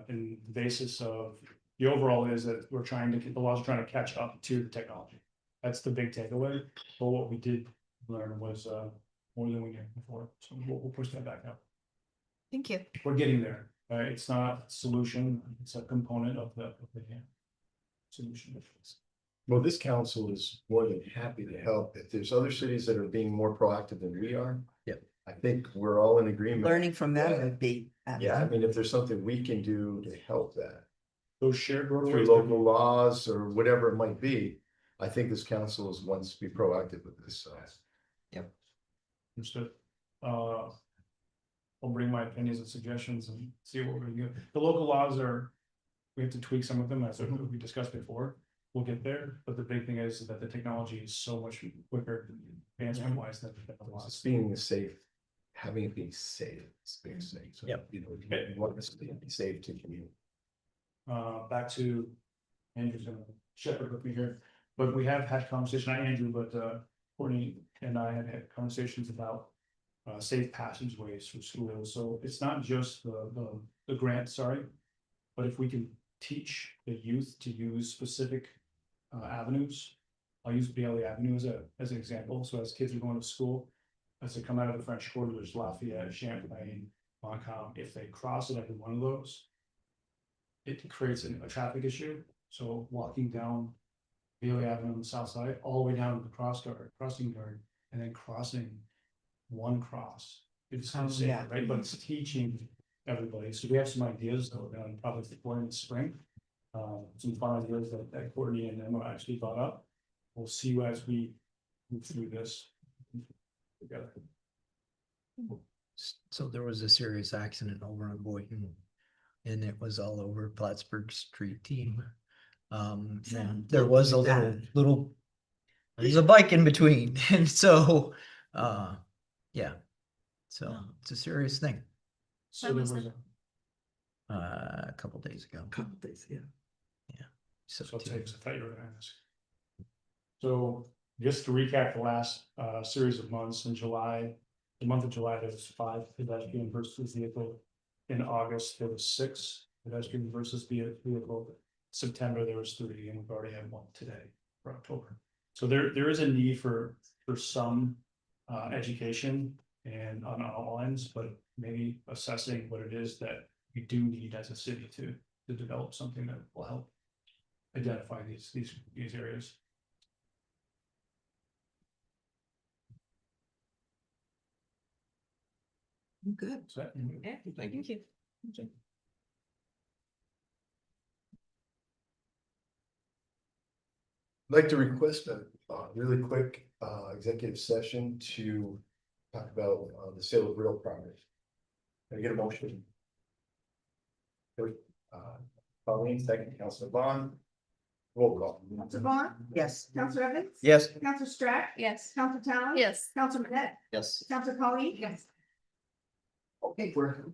And the basis of, the overall is that the laws are trying to catch up to the technology. That's the big takeaway, but what we did learn was more than we knew before, so we'll push that back up. Thank you. We're getting there, it's not a solution, it's a component of the solution. Well, this council is more than happy to help. If there's other cities that are being more proactive than we are. Yep. I think we're all in agreement. Learning from them would be. Yeah, I mean, if there's something we can do to help that, those shared through roadways. local laws or whatever it might be. I think this council is wants to be proactive with this, so. Understood. I'll bring my opinions and suggestions and see what we can do. The local laws are, we have to tweak some of them, as we discussed before. We'll get there, but the big thing is that the technology is so much quicker advancement wise than the laws. It's being safe, having it be safe, it's being safe, so, Yep. you know, you want this to be safe to commute. Back to Andrew's gonna shepherd with me here, but we have had conversation, not Andrew, but Courtney and I have had conversations about safe passageways for schools, so it's not just the grant, sorry. But if we can teach the youth to use specific avenues. I'll use Bailey Avenue as an example, so as kids are going to school, as they come out of the French Quarter, there's Lafayette, Champlain, Montcalm, if they cross at every one of those. It creates a traffic issue, so walking down Bailey Avenue on the south side, all the way down to the crossing guard, and then crossing one cross. It's safer, yeah. right, but it's teaching everybody, so we have some ideas that we're gonna probably deploy in the spring. Some fun ideas that Courtney and Emma actually brought up. We'll see you as we move through this together. So there was a serious accident over on Boynton. And it was all over Plattsburgh Street team. And there was a little, there's a bike in between, and so, yeah. So it's a serious thing, So there was, a couple days ago. Couple days, yeah. so I'll take, I thought you were gonna ask. So just to recap the last series of months in July, the month of July, there was 5 pedestrian versus vehicle. In August, there was 6 pedestrian versus vehicle. September, there was 3, and we've already had 1 today for October. So there is a need for some education and on all ends, but maybe assessing what it is that we do need as a city to develop something that will help identify these areas. Good. So that- Thank you. I'd like to request a really quick executive session to talk about the sale of real property. Can I get a motion? First, Colleen, second, Councilor Bond. Roll call. Counselor Vaughn? Yes. Counselor Evans? Yes. Counselor Strack? Yes. Counselor Talon? Yes. Counselor Manette? Yes. Counselor Colleen? Yes. Okay, we're.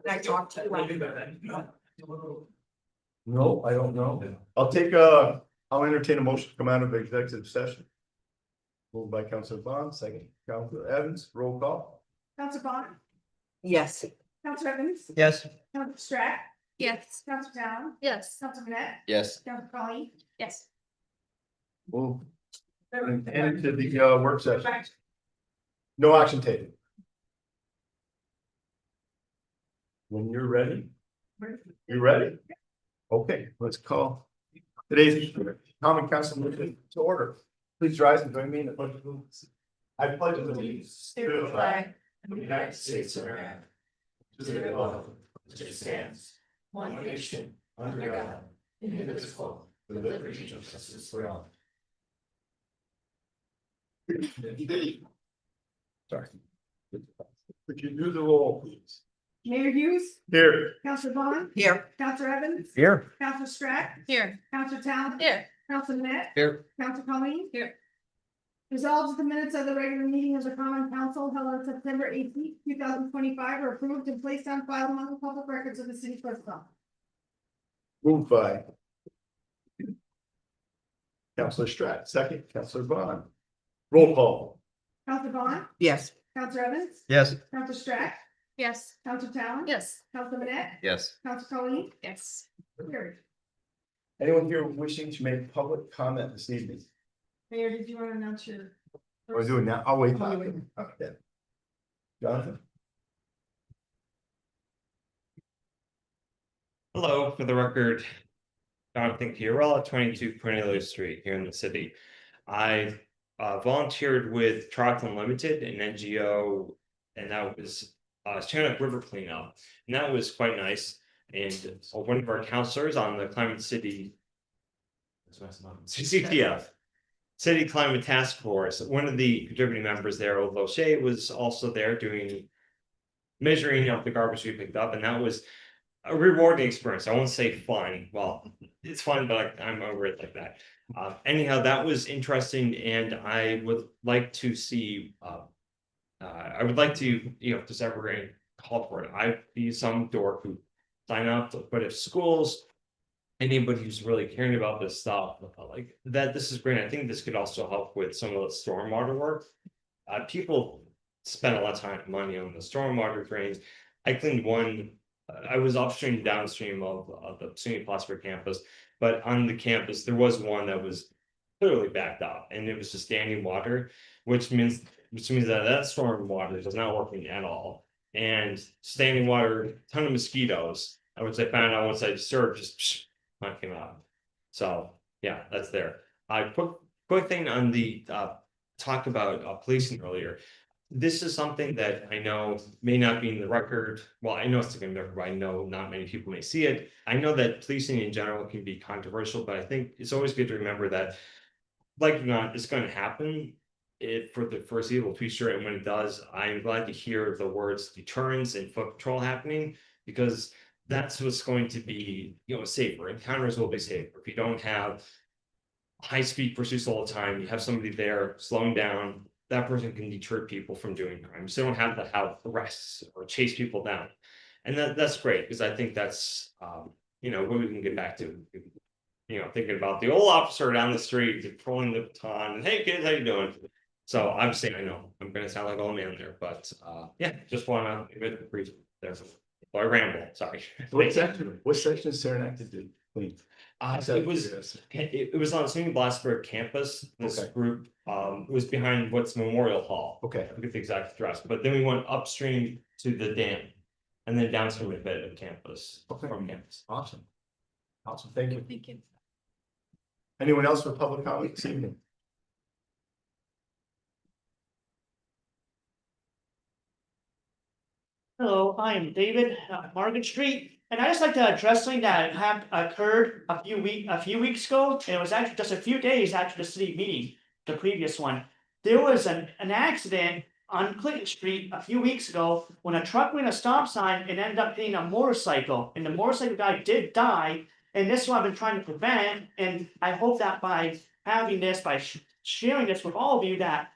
I talked to you. No, I don't know. I'll entertain a motion to come out of executive session. Moved by Councilor Bond, second Councilor Evans, roll call. Counselor Bond, Yes. Counselor Evans, Yes. Counselor Strack, Yes. Counselor Talon, Yes. Counselor Manette, Yes. Counselor Colleen. Yes. Move. And into the work session. No action taken. When you're ready. You ready? Okay, let's call today's common council meeting to order. Please rise and join me in the pledge of allegiance. I pledge allegiance to the flag of the United States of America, to the republic which stands one nation under God, indivisible, with liberty and justice for all. Sorry. Would you do the roll, please? Mayor Hughes, Here. Counselor Bond, Here. Counselor Evans, Here. Counselor Strack, Here. Counselor Talon. Here. Counselor Manette, Here. Counselor Colleen. Here. Resolved that the minutes of the regular meeting of the common council held on September 18th, 2025 are approved and placed on file among the public records of the city clerk's office. Moved by Counselor Stratt, second, Counselor Bond. Roll call. Counselor Bond, Yes. Counselor Evans, Yes. Counselor Strack, Yes. Counselor Talon. Yes. Counselor Manette, Yes. Counselor Colleen. Yes. Carried. Anyone here wishing to make public comment this evening? Mayor, did you want to announce your? We're doing now. I'll wait. Oh, you wait. Okay. Jonathan? Hello, for the record, Jonathan Chiarella, 22 Cornelius Street here in the city. I volunteered with Triathlon Limited, an NGO, and that was Shannock River cleanup, and that was quite nice. And one of our counselors on the Climate City CCTF, City Climate Task Force, one of the contributing members there, Old O'Shea, was also there doing measuring of the garbage we picked up, and that was a rewarding experience. I won't say fun. Well, it's fun, but I'm over it like that. Anyhow, that was interesting, and I would like to see. I would like to, if there's ever a call for it, I'd be some dork who sign up. But if schools, anybody who's really caring about this stuff, like that, this is great. I think this could also help with some of the stormwater work. People spend a lot of time and money on the stormwater drains. I cleaned one. I was upstream, downstream of the SUNY Plattsburgh campus, but on the campus there was one that was clearly backed up, and it was just standing water, which means that storm water is not working at all. And standing water, ton of mosquitoes, which I found out once I disturbed, just came out. So yeah, that's there. Quick thing on the talk about policing earlier. This is something that I know may not be in the record. Well, I know it's going to be in the record, but I know not many people may see it. I know that policing in general can be controversial, but I think it's always good to remember that, like or not, it's going to happen for the foreseeable future. And when it does, I'm glad to hear the words deterrence and foot patrol happening, because that's what's going to be, safer. Encounters will be safer. If you don't have high-speed pursuits all the time, you have somebody there slowing down, that person can deter people from doing crime. So they don't have to have arrests or chase people down. And that's great, because I think that's, what we can get back to, thinking about the old officer down the street, patrolling the baton, and hey kids, how you doing? So obviously I know I'm going to sound like old man there, but yeah, just want to give it a brief there. I ramble, sorry. What section is Saranac to do? Clean? It was on SUNY Plattsburgh campus. This Okay. group, it was behind what's Memorial Hall. Okay. I forget the exact address, but then we went upstream to the dam, and then downstream a bit of campus, Okay. from campus. Awesome. Awesome, thank you. Thank you. Anyone else for public comment this evening? Hello, I am David, Morgan Street, and I just like to address something that had occurred a few weeks ago, and it was actually just a few days after the city meeting, the previous one. There was an accident on Clinton Street a few weeks ago when a truck ran a stop sign and ended up hitting a motorcycle, and the motorcycle guy did die, And this is what I've been trying to prevent, and I hope that by having this, by sharing this with all of you, that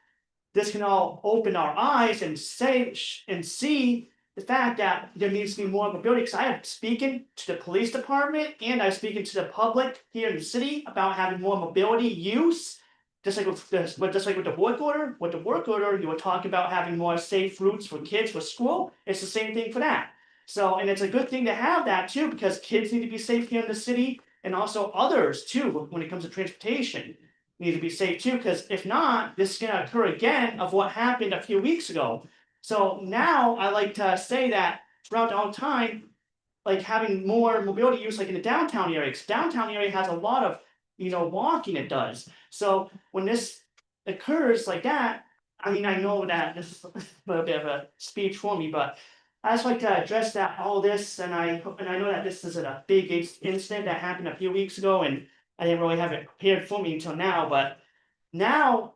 this can all open our eyes and say and see the fact that there needs to be more mobility. Because I am speaking to the police department and I'm speaking to the public here in the city about having more mobility use. Just like with this, but just like with the work order, you were talking about having more safe routes for kids for school. It's the same thing for that. So, and it's a good thing to have that too, because kids need to be safe here in the city, and also others too, when it comes to transportation, need to be safe too, because if not, this is gonna occur again of what happened a few weeks ago. So now I like to say that throughout the whole time, like having more mobility use, like in the downtown area, because downtown area has a lot of, walking it does. So when this occurs like that, I mean, I know that this is a little bit of a speech for me, but I just like to address that all this, and I know that this isn't a big incident that happened a few weeks ago, and I didn't really have it prepared for me until now, but now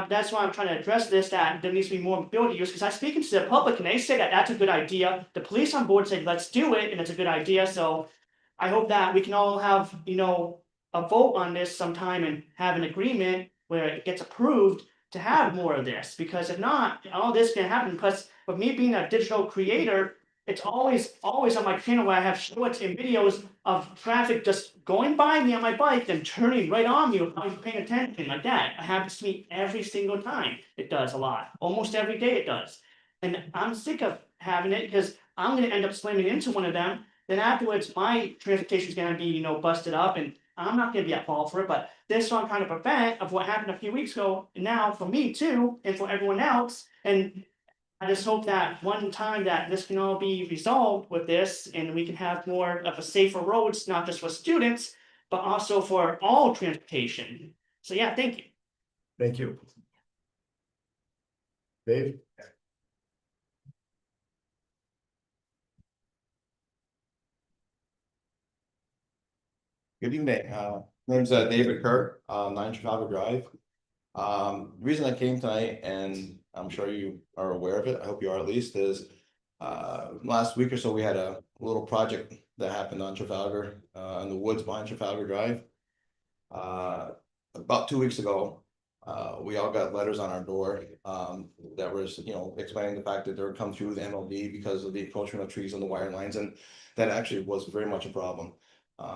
that's why I'm trying to address this, that there needs to be more mobility use, because I'm speaking to the public and they say that that's a good idea. The police on board said, let's do it, and it's a good idea, so I hope that we can all have, a vote on this sometime and have an agreement where it gets approved to have more of this, because if not, all this can happen, because with me being a digital creator, it's always on my channel where I have shorts and videos of traffic just going by me on my bike and turning right on me without even paying attention like that. It happens to me every single time. It does a lot. Almost every day it does. And I'm sick of having it because I'm gonna end up slamming into one of them. Then afterwards, my transportation is gonna be, busted up, and I'm not gonna be at fault for it, but this is what I'm trying to prevent of what happened a few weeks ago, and now for me too, and for everyone else. And I just hope that one time that this can all be resolved with this, and we can have more of a safer roads, not just for students, but also for all transportation. So yeah, thank you. Thank you. Dave? Good evening, name's David Kirk, 9 Trafalgar Drive. The reason I came tonight, and I'm sure you are aware of it, I hope you are at least, is last week or so, we had a little project that happened on Trafalgar, in the woods behind Trafalgar Drive. About 2 weeks ago, we all got letters on our door, that was, explaining the fact that they would come through the MLD because of the encroachment of trees on the wire lines, and that actually was very much a problem.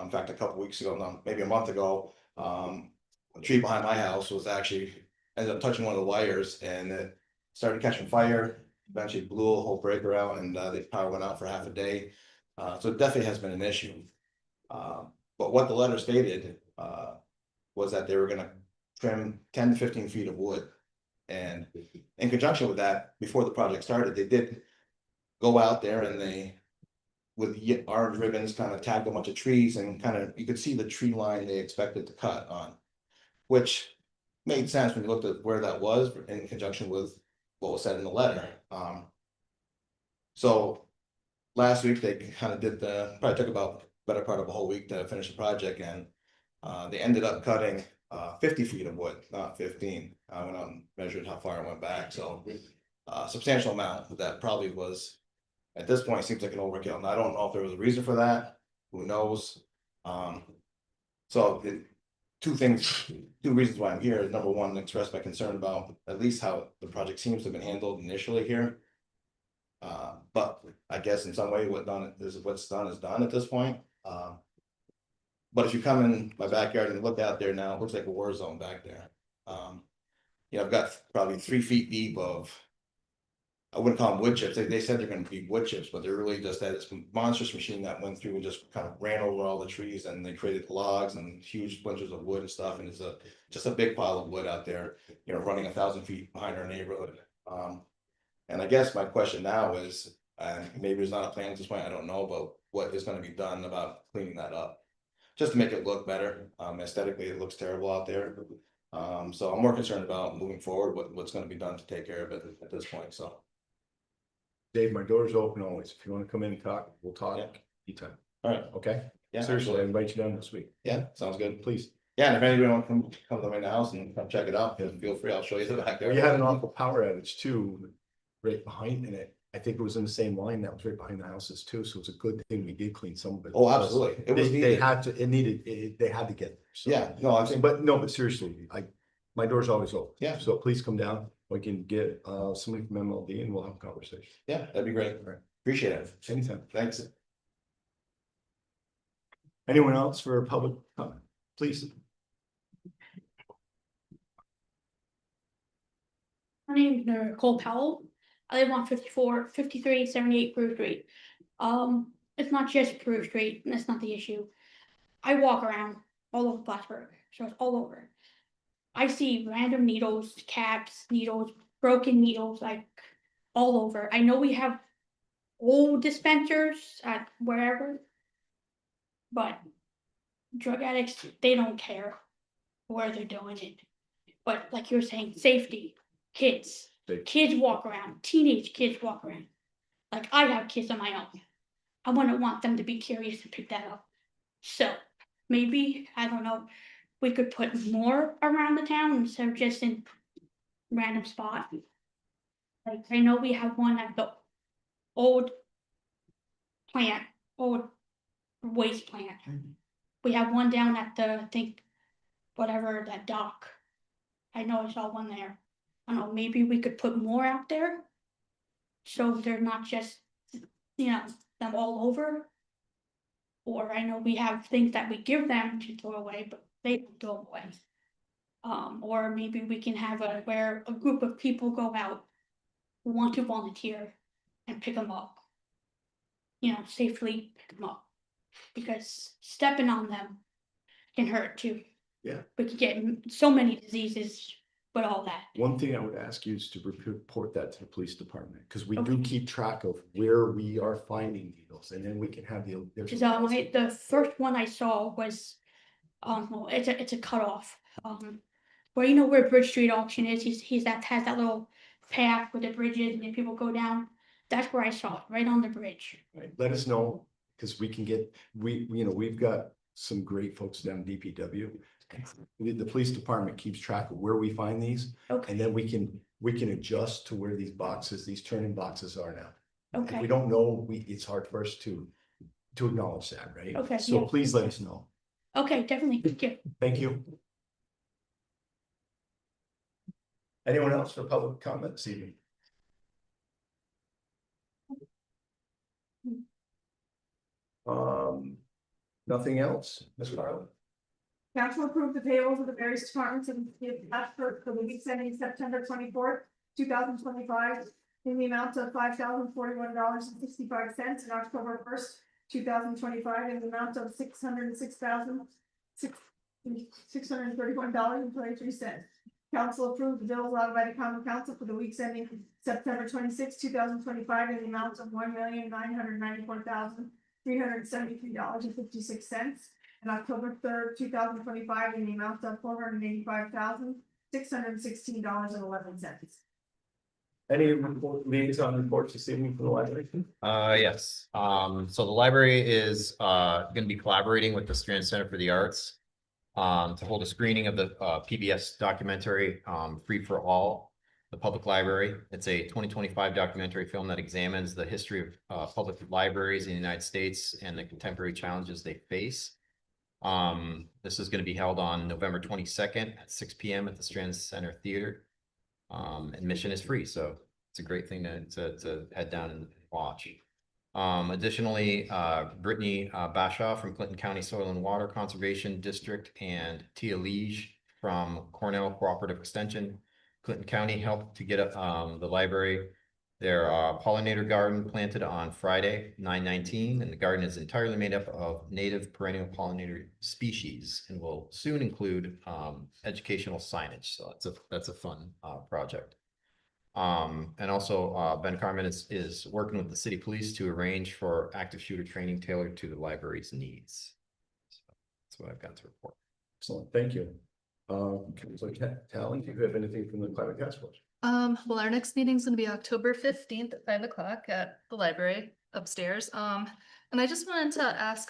In fact, a couple weeks ago, no, maybe a month ago, a tree behind my house was actually ended up touching one of the wires, and it started catching fire. Eventually blew a whole breaker out, and the power went out for half a day. So it definitely has been an issue. But what the letter stated was that they were going to trim 10 to 15 feet of wood, and in conjunction with that, before the project started, they did go out there and they, with orange ribbons, kind of tagged a bunch of trees, and kind of you could see the tree line they expected to cut on, which made sense when you looked at where that was in conjunction with what was said in the letter. So last week they kind of did probably took about better part of a whole week to finish the project, and they ended up cutting 50 feet of wood, not 15. I went out and measured how far it went back, so substantial amount that probably was, at this point, seems like an overkill. And I don't know if there was a reason for that. Who knows? So two reasons why I'm here is, number one, express my concern about at least how the project seems to have been handled initially here. But I guess in some way what's done is done at this point. But if you come in my backyard and look out there now, it looks like a war zone back there. I've got probably 3 feet deep of, I wouldn't call them wood chips. They said they're going to be wood chips, but they're really just that it's a monstrous machine that went through and just kind of ran over all the trees, and they created logs and huge bunches of wood and stuff. And it's just a big pile of wood out there, running 1,000 feet behind our neighborhood. And I guess my question now is, maybe there's not a plan at this point, I don't know, but what is going to be done about cleaning that up, just to make it look better. Aesthetically, it looks terrible out there. So I'm more concerned about moving forward, what's going to be done to take care of it at this point. So. Dave, my door's open always. If you want to come in and talk, we'll talk anytime. All right. Okay? Yeah. Seriously, I invite you down this week. Yeah, sounds good. Please. Yeah, and if anybody wants to come to my house and come check it out, feel free. I'll show you the back there. We had an awful power outage too, right behind in it. I think it was in the same line that was right behind the houses too, so it's a good thing we did clean some of it. Oh, absolutely. It was They needed. had to, they had to get there. So- Yeah, no, I'm saying, But seriously, my door's always open. Yeah. So please come down, we can get somebody from MLD and we'll have a conversation. yeah, that'd be great. Right. Appreciate it. Anytime. Thanks. Anyone else for public comment? Please. My name's Nicole Powell. I live on 5378 Brew Street. It's not just Brew Street, and that's not the issue. I walk around all over Plattsburgh, so it's all over. I see random needles, caps, needles, broken needles, like all over. I know we have old dispensers at wherever, but drug addicts, they don't care where they're doing it. But like you're saying, safety, kids, kids walk around, teenage kids walk around. Like I have kids of my own. I wouldn't want them to be curious and pick that up. So maybe, I don't know, we could put more around the town instead of just in random spot. Like I know we have one at the old plant, old waste plant. We have one down at the, I think, whatever, that dock. I know I saw one there. I don't know, maybe we could put more out there. So they're not just, you know, them all over. Or I know we have things that we give them to throw away, but they don't throw them away. Or maybe we can have where a group of people go out who want to volunteer and pick them up. You know, safely pick them up. Because stepping on them can hurt too. Yeah. We could get so many diseases with all that. One thing I would ask you is to report that to the police department, because we do Okay. keep track of where we are finding needles, and then we can have the. Cause the first one I saw was, well, it's a cutoff, where you know where Bridge Street auction is, he's that has that little path with the bridges and then people go down. That's where I saw it, right on the bridge. Right, let us know, because we can get, we've got some great folks down DPW. The police department keeps track of where we find these, Okay, and then we can adjust to where these turning boxes are now. If okay, we don't know, it's hard for us to acknowledge that, right? Okay, So yeah. please let us know. okay, definitely, thank you. Thank you. Anyone else for public comment this evening? Nothing else, Ms. Carlin? Council approved the payrolls of the various departments and for the week ending September 24th, 2025. In the amount of $5,041.65 and October 1st, 2025, in the amount of $631.23. Council approved the bills allowed by the common council for the weeks ending September 26th, 2025, in the amount of $1,994,373.56. And October 3rd, 2025, in the amount of $485,616.11. Any liaison reports this evening from the library? Yes, so the library is gonna be collaborating with the Strand Center for the Arts. To hold a screening of the PBS documentary, Free for All, the public library. It's a 2025 documentary film that examines the history of public libraries in the United States and the contemporary challenges they face. This is gonna be held on November 22nd at 6 p.m. at the Strand Center Theater. Admission is free, so it's a great thing to head down and watch. Additionally, Brittany Bashaw from Clinton County Soil and Water Conservation District and Tia Liege from Cornell Cooperative Extension, Clinton County helped to get the library their pollinator garden planted on Friday, 9/19, and the garden is entirely made up of native perennial pollinator species and will soon include educational signage. So that's a fun project. And also Ben Carmen is working with the city police to arrange for active shooter training tailored to the library's needs. So that's what I've got to report. Excellent, thank you. Councilor Talon, do you have anything from the climate task force? Well, our next meeting is gonna be October 15th at 5 o'clock at the library upstairs. And I just wanted to ask,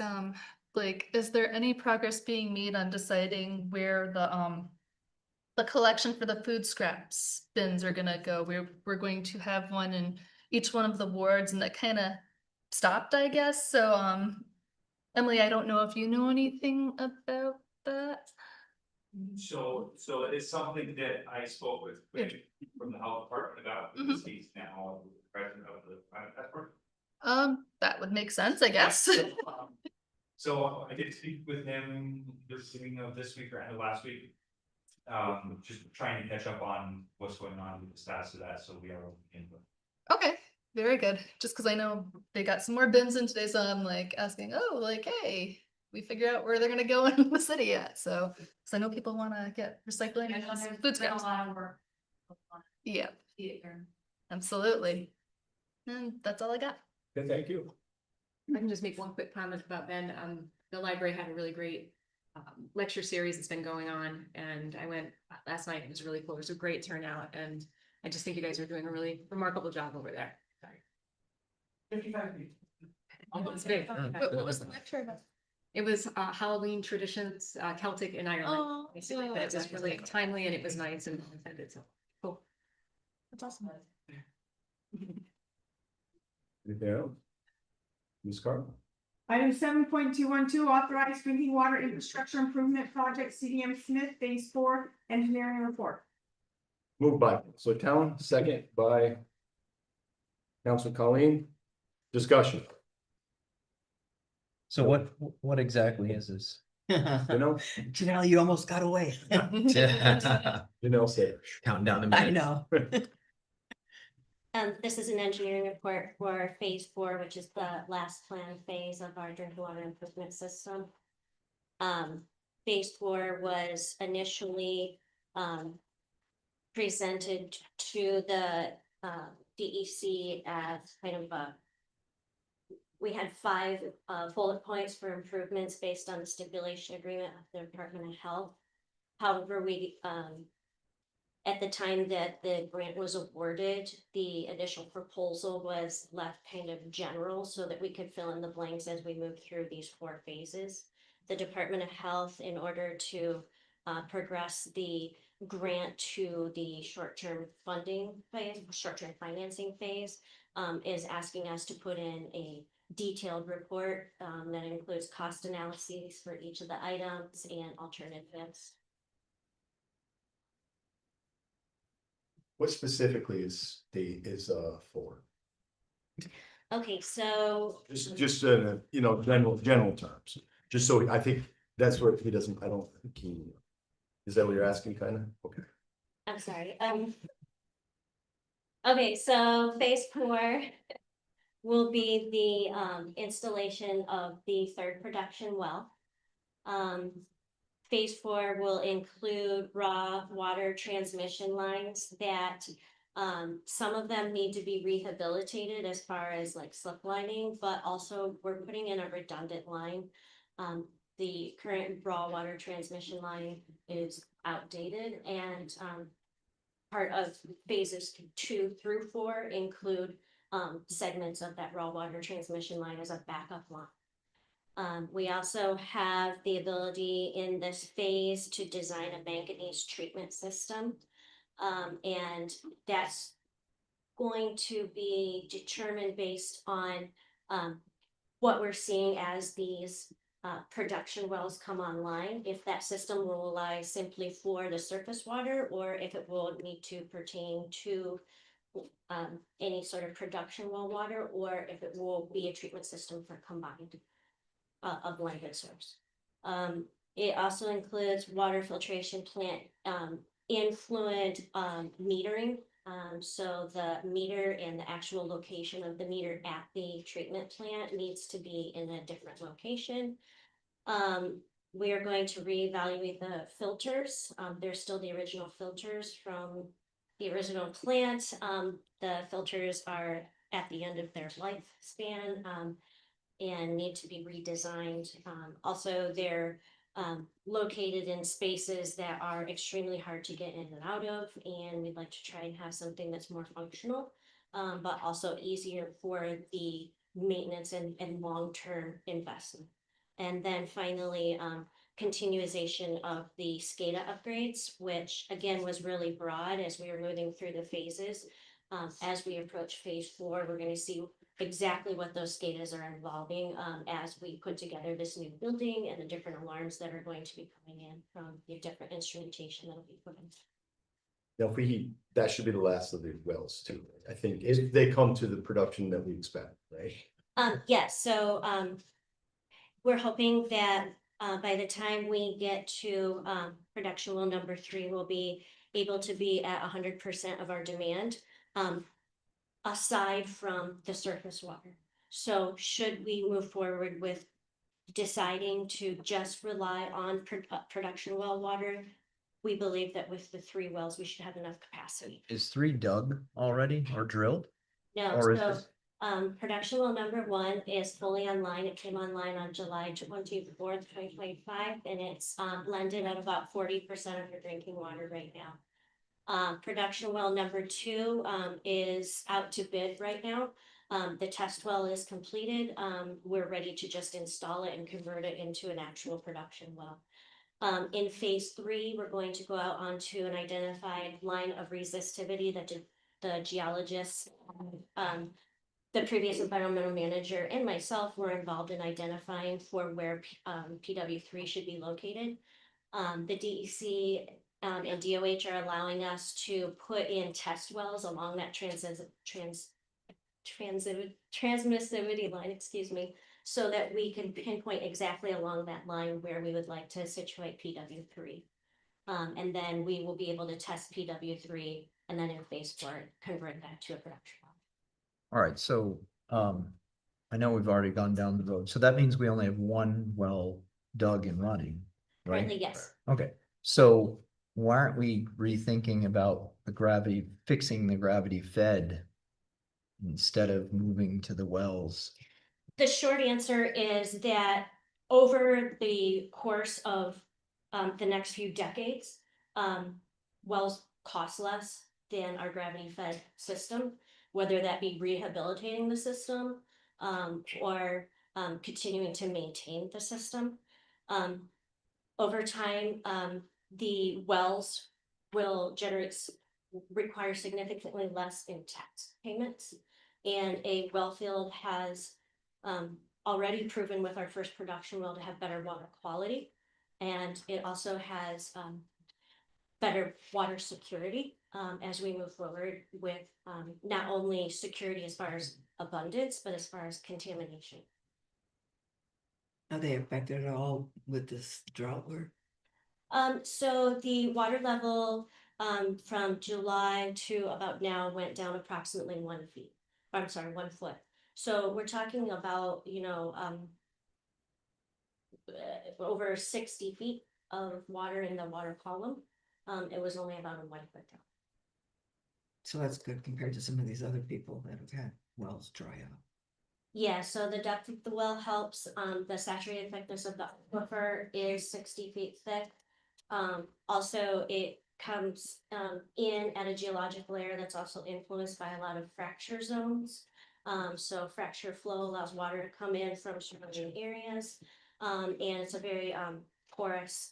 like, is there any progress being made on deciding where the collection for the food scraps bins are gonna go? We're going to have one each one of the wards, and that kind of stopped, I guess. So, Emily, I don't know if you know anything about that. So it's something that I spoke with from the health department about, because he's now the president of the climate task force. That would make sense, I guess. So I did speak with him the beginning of this week or end of last week. Just trying to catch up on what's going on with the status of that, so we are in. Okay, very good. Just because I know they got some more bins in today, so I'm like asking, oh, like, hey, we figure out where they're gonna go in the city yet. So, because I know people want to get recycling and food scraps. Yeah, absolutely. And that's all I got. Okay, thank you. I can just make one quick comment about Ben. The library had a really great lecture series that's been going on, and I went last night. It was really cool. It was a great turnout, and I just think you guys are doing a really remarkable job over there. Sorry. It's big. What was the lecture about? It was Halloween traditions, Celtic in Ireland. Oh, Basically, but it was really timely and it was nice and intended. So cool. That's awesome. Anything else? Ms. Carl? Item 7.212, authorized drinking water infrastructure improvement project, CDM Smith, phase 4, engineering report. Moved by Counselor Talon, second by Counselor Colleen. Discussion, So what exactly is this? you know, Janelle, you almost got away. you know, say. Counting down the I minutes. know. This is an engineering report for phase 4, which is the last planned phase of our drinking water improvement system. Phase 4 was initially presented to the DEC as kind of a, we had 5 bullet points for improvements based on the stipulation agreement of the Department of Health. However, we at the time that the grant was awarded, the initial proposal was left kind of general so that we could fill in the blanks as we move through these 4 phases. The Department of Health, in order to progress the grant to the short-term funding phase, short-term financing phase, is asking us to put in a detailed report that includes cost analyses for each of the items and alternatives. What specifically is for? Okay, so. Just you know, general terms, just so I think that's where he doesn't, I don't think he. Is that what you're asking, kind of? Okay. I'm sorry, okay, so phase 4 will be the installation of the 3rd production well. Phase 4 will include raw water transmission lines that some of them need to be rehabilitated as far as like slip lining, but also we're putting in a redundant line. The current raw water transmission line is outdated, and part of phases 2 through 4 include segments of that raw water transmission line as a backup line. We also have the ability in this phase to design a manganese treatment system. And that's going to be determined based on what we're seeing as these production wells come online, if that system will rely simply for the surface water, or if it will need to pertain to any sort of production well water, or if it will be a treatment system for combined a blended source. It also includes water filtration plant influent metering. So the meter and the actual location of the meter at the treatment plant needs to be in a different location. We are going to reevaluate the filters. They're still the original filters from the original plant. The filters are at the end of their lifespan and need to be redesigned. Also, they're located in spaces that are extremely hard to get in and out of, and we'd like to try and have something that's more functional, but also easier for the maintenance and long-term investment. And then finally, continuation of the SCADA upgrades, which again was really broad as we were moving through the phases. as we approach phase 4, we're gonna see exactly what those SCADAs are involving, as we put together this new building and the different alarms that are going to be coming in from the different instrumentation that'll be put in. Now, if that should be the last of the wells too, I think, if they come to the production that we expect, right? Yes, so, we're hoping that, by the time we get to, production well number 3, we'll be able to be at 100% of our demand, aside from the surface water. So should we move forward with deciding to just rely on production well water, we believe that with the 3 wells, we should have enough capacity. Is 3 dug already or drilled? No, Or is so, this- production well number 1 is fully online. It came online on July 24th, 2025, and it's blended at about 40% of your drinking water right now. Production well number 2 is out to bid right now. The test well is completed. We're ready to just install it and convert it into an actual production well. In phase 3, we're going to go out onto an identified line of resistivity that the geologists, the previous environmental manager and myself were involved in identifying for where PW3 should be located. The DEC and DOH are allowing us to put in test wells along that transmissivity line, excuse me, so that we can pinpoint exactly along that line where we would like to situate PW3. And then we will be able to test PW3 and then in phase 4, convert that to a production well. All right, so, I know we've already gone down the road, so that means we only have 1 well dug and running, right? Currently, yes. Okay, so why aren't we rethinking about fixing the gravity fed instead of moving to the wells? The short answer is that over the course of the next few decades, wells cost less than our gravity fed system, whether that be rehabilitating the system or continuing to maintain the system. Over time, the wells will require significantly less in tax payments. And a well field has already proven with our first production well to have better water quality. And it also has better water security as we move forward with not only security as far as abundance, but as far as contamination. Are they affected at all with this drought work? So the water level from July to about now went down approximately 1 feet. I'm sorry, 1 foot. So we're talking about, over 60 feet of water in the water column. It was only about a 1 foot down. So that's good compared to some of these other people that have had wells dry out. Yeah, so the depth of the well helps. The saturated thickness of the aquifer is 60 feet thick. Also, it comes in at a geological layer that's also influenced by a lot of fracture zones. So fracture flow allows water to come in from surrounding areas. And it's a very porous,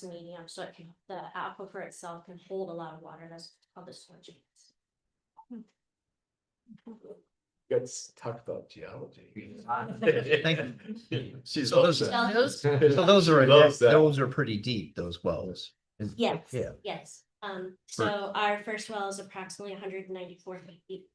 medium. So the aquifer itself can hold a lot of water. That's called the storage. Let's talk about geology. Thank you. She's So those- upset. So those are, She loves that. those are pretty deep, those wells. Yes, Yeah. yes. So our first well is approximately 194 feet deep.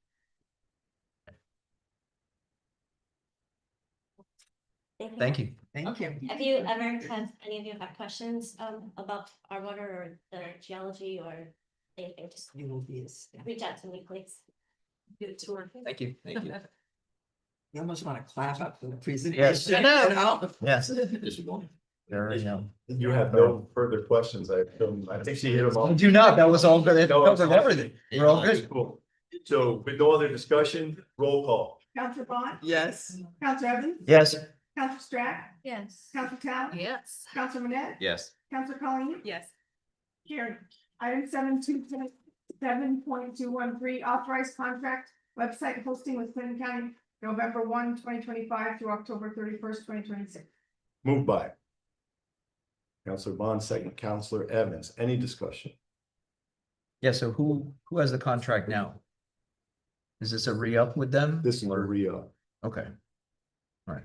Thank you. Thank you. Have you ever had any of you have questions about our water or the geology or anything? Just You will be a reach out to me, please. do a tour. Thank you. Thank you. You almost want to clap up for the presentation. Yes. I know. Yes. There you go. You have no further questions. I think she hit them all. I do not, that was all good. It No, covered everything. We're all good. Cool. So with no other discussion, roll call. Counselor Bond, Yes. Counselor Evans, Yes. Counselor Strack, Yes. Counselor Talon, Yes. Counselor Manette, Yes. Counselor Colleen. Yes. Carried. Item 7.213, authorized contract website hosting with Clinton County, November 1, 2025 through October 31st, 2026. Moved by Counselor Bond, second Counselor Evans. Any discussion? Yeah, so who has the contract now? Is this a re-up with them? This is a or- re-up. Okay. All right.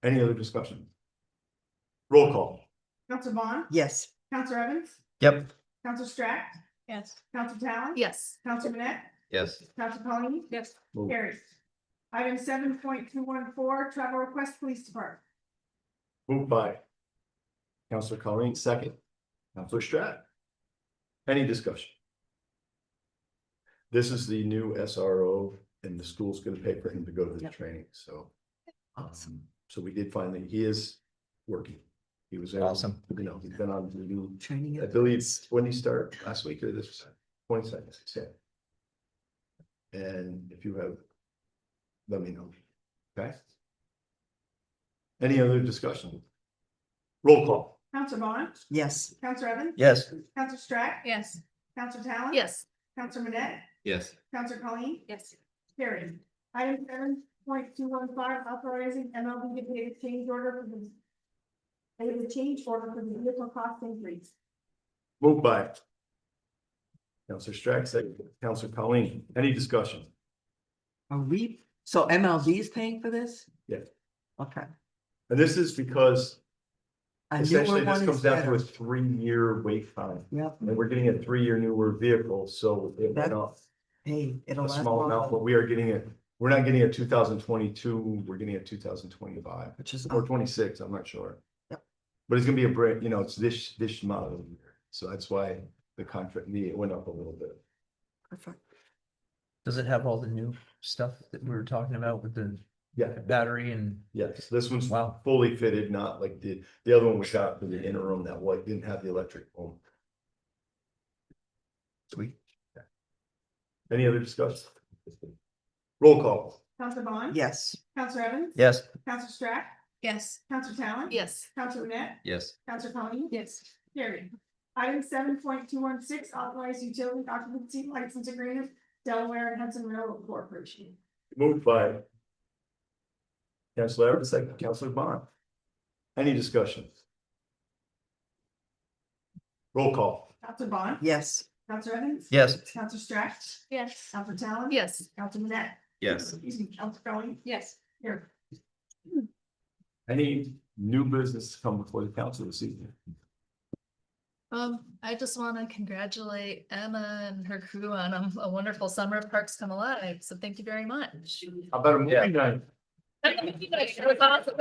Any other discussion? Roll call. Counselor Bond. Yes. Counselor Evans. Yep. Counselor Strack. Yes. Counselor Talon. Yes. Counselor Manette. Yes. Counselor Colleen. Yes. Move. Carries. Item 7.214, travel request, police department. Moved by Counselor Colleen, second. Counselor Stratt. Any discussion? This is the new SRO and the school's gonna pay for him to go to the Yep. training, so. Awesome. So we did find that he is working. He was. Awesome. You know, he's been on duty, Training. I believe, when he started last week or this 22nd, and if you have, let me know. Okay? Any other discussion? Roll call. Counselor Bond. Yes. Counselor Evans. Yes. Counselor Strack. Yes. Counselor Talon. Yes. Counselor Manette. Yes. Counselor Colleen. Yes. Carried. Item 7.215, authorizing MLB to pay a change order for the. Pay the change order for the vehicle cost increase. Moved by Counselor Strack, second. Counselor Colleen. Any discussion? Are we, so MLB is paying for this? Yeah. Okay. And this is because A newer essentially this one comes is down to better. a 3-year wait time. Yep. And we're getting a 3-year newer vehicle, so it went up Hey, it'll a last small amount, but longer, we are getting it. We're not getting a 2022, we're getting a 2025 which is. or 26, I'm not sure. Yep. But it's gonna be a break, you know, it's this model year, so that's why the contract, it went up a little bit. Perfect. Does it have all the new stuff that we were talking about with the Yeah, battery and? yes, this one's Wow. fully fitted, not like the other one we got for the interim that didn't have the electric home. Sweet. Any other discussion? Roll call. Counselor Bond. Yes. Counselor Evans. Yes. Counselor Strack. Yes. Counselor Talon. Yes. Counselor Manette. Yes. Counselor Colleen. Yes. Carried. Item 7.216, authorized utility occupancy license agreement, Delaware and Hudson Railroad Corporation. Moved by Counselor Evans, second, Counselor Bond. Any discussion? Roll call. Counselor Bond. Yes. Counselor Evans. Yes. Counselor Strack. Yes. Counselor Talon. Yes. Counselor Manette. Yes. Excuse me, Counselor Colleen. Yes. Here. Any new business to come before the council this evening? I just want to congratulate Emma and her crew on a wonderful summer of Parks Come Alive. So thank you very much. How about a movie night? It was awesome.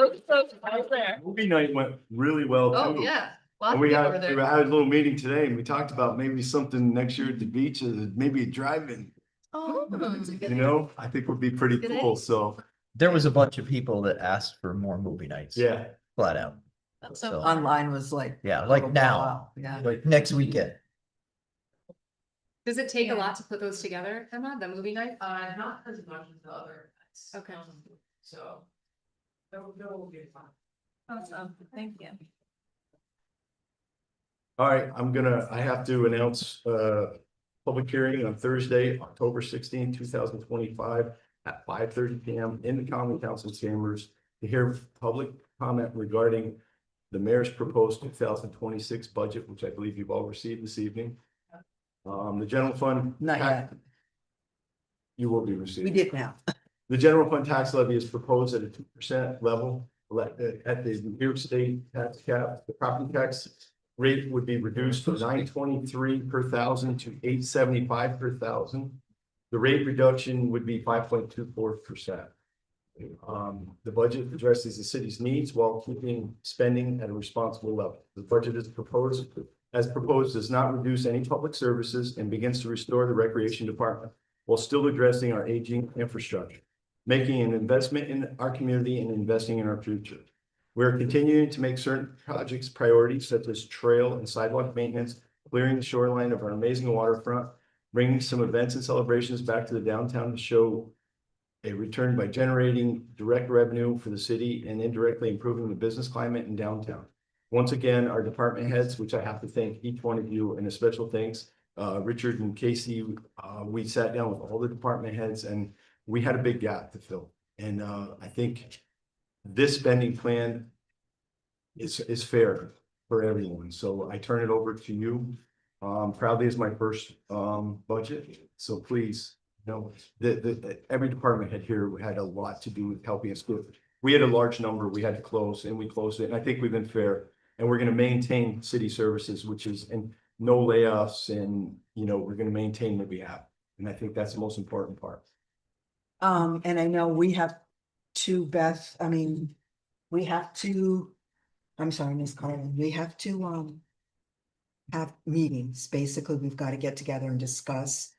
I was there. Movie night went really well Oh, too. yeah. Lots And of we people had, were we there. had a little meeting today and we talked about maybe something next year at the beach, maybe a drive-in, Oh, that's a good you idea. know, I think would be pretty Good cool, idea. so, There was a bunch of people that asked for more movie nights. yeah. Flat out. That's so So- fun. Online was like. Yeah, like now, Wow, yeah. like next weekend. Does it take a lot to put those together, Emma, the movie night? Not as much as the other. Okay. So. That will be fun. Awesome. Thank you. All right, I have to announce, public hearing on Thursday, October 16, 2025 at 5:30 PM in the common council chambers to hear public comment regarding the mayor's proposed 2026 budget, which I believe you've all received this evening. The general fund. Not yet. You will be We receiving. did now. The general fund tax levy is proposed at a 2% level, at the New York State tax cap. The property tax rate would be reduced from $9.23 per thousand to $8.75 per thousand. The rate reduction would be 5.24%. The budget addresses the city's needs while keeping spending at a responsible level. The budget is proposed, does not reduce any public services and begins to restore the recreation department while still addressing our aging infrastructure, making an investment in our community and investing in our future. We are continuing to make certain projects priorities such as trail and sidewalk maintenance, clearing the shoreline of our amazing waterfront, bringing some events and celebrations back to the downtown to show a return by generating direct revenue for the city and indirectly improving the business climate in downtown. Once again, our department heads, which I have to thank each one of you, and a special thanks, Richard and Casey, we sat down with all the department heads and we had a big gap to fill. And I think this spending plan is fair. for everyone. So I turn it over to you. Proudly is my first budget, so please, know every department head here had a lot to do with helping us do it. We had a large number, we had to close and we closed it, and I think we've been fair. And we're gonna maintain city services, which is, and no layoffs, and, you know, we're gonna maintain what we have. And I think that's the most important part. And I know we have to, Beth, I mean, we have to, I'm sorry, Ms. Carlin, we have to, have meetings. Basically, we've got to get together and discuss,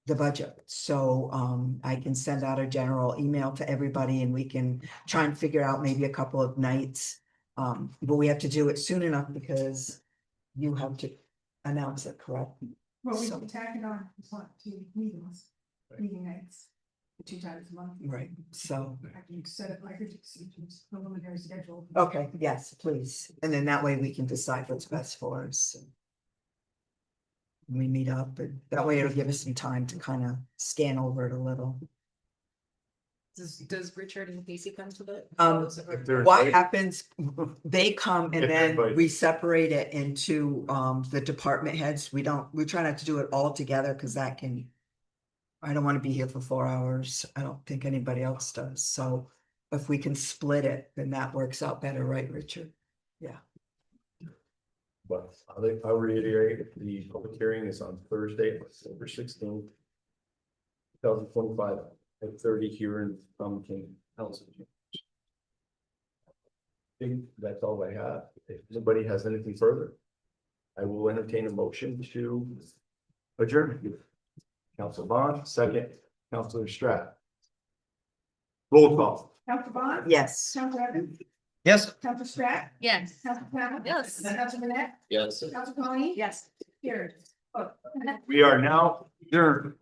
the budget. So, I can send out a general email to everybody and we can try and figure out maybe a couple of nights. But we have to do it soon enough because you have to announce it, correct? Well, we So- can tack it on, it's not two meetings, meeting nights, 2 times a month. Right, so, I can set up like a preliminary schedule. okay, yes, please. And then that way we can decide what's best for us. We meet up, and that way it'll give us some time to kind of scan over it a little. Does Richard and Casey come to the? What happens, they come and If they're then invited. we separate it into the department heads. We try not to do it all together because that can. I don't want to be here for 4 hours. I don't think anybody else does. So if we can split it, then that works out better, right, Richard? Yeah. But I'll reiterate, the public hearing is on Thursday, December 16th. 2025 at 30 here in King Council. I think that's all I have. If anybody has anything further, I will entertain a motion to adjourn. Council Bond, second, Councilor Stratt. Roll call. Counselor Bond? Yes. Counselor Evans? Yes. Counselor Stratt? Yes. Counselor Capano? Yes. Counselor Manette? Yes. Counselor Colleen? Yes. Carried. Oh. We are now adjourned.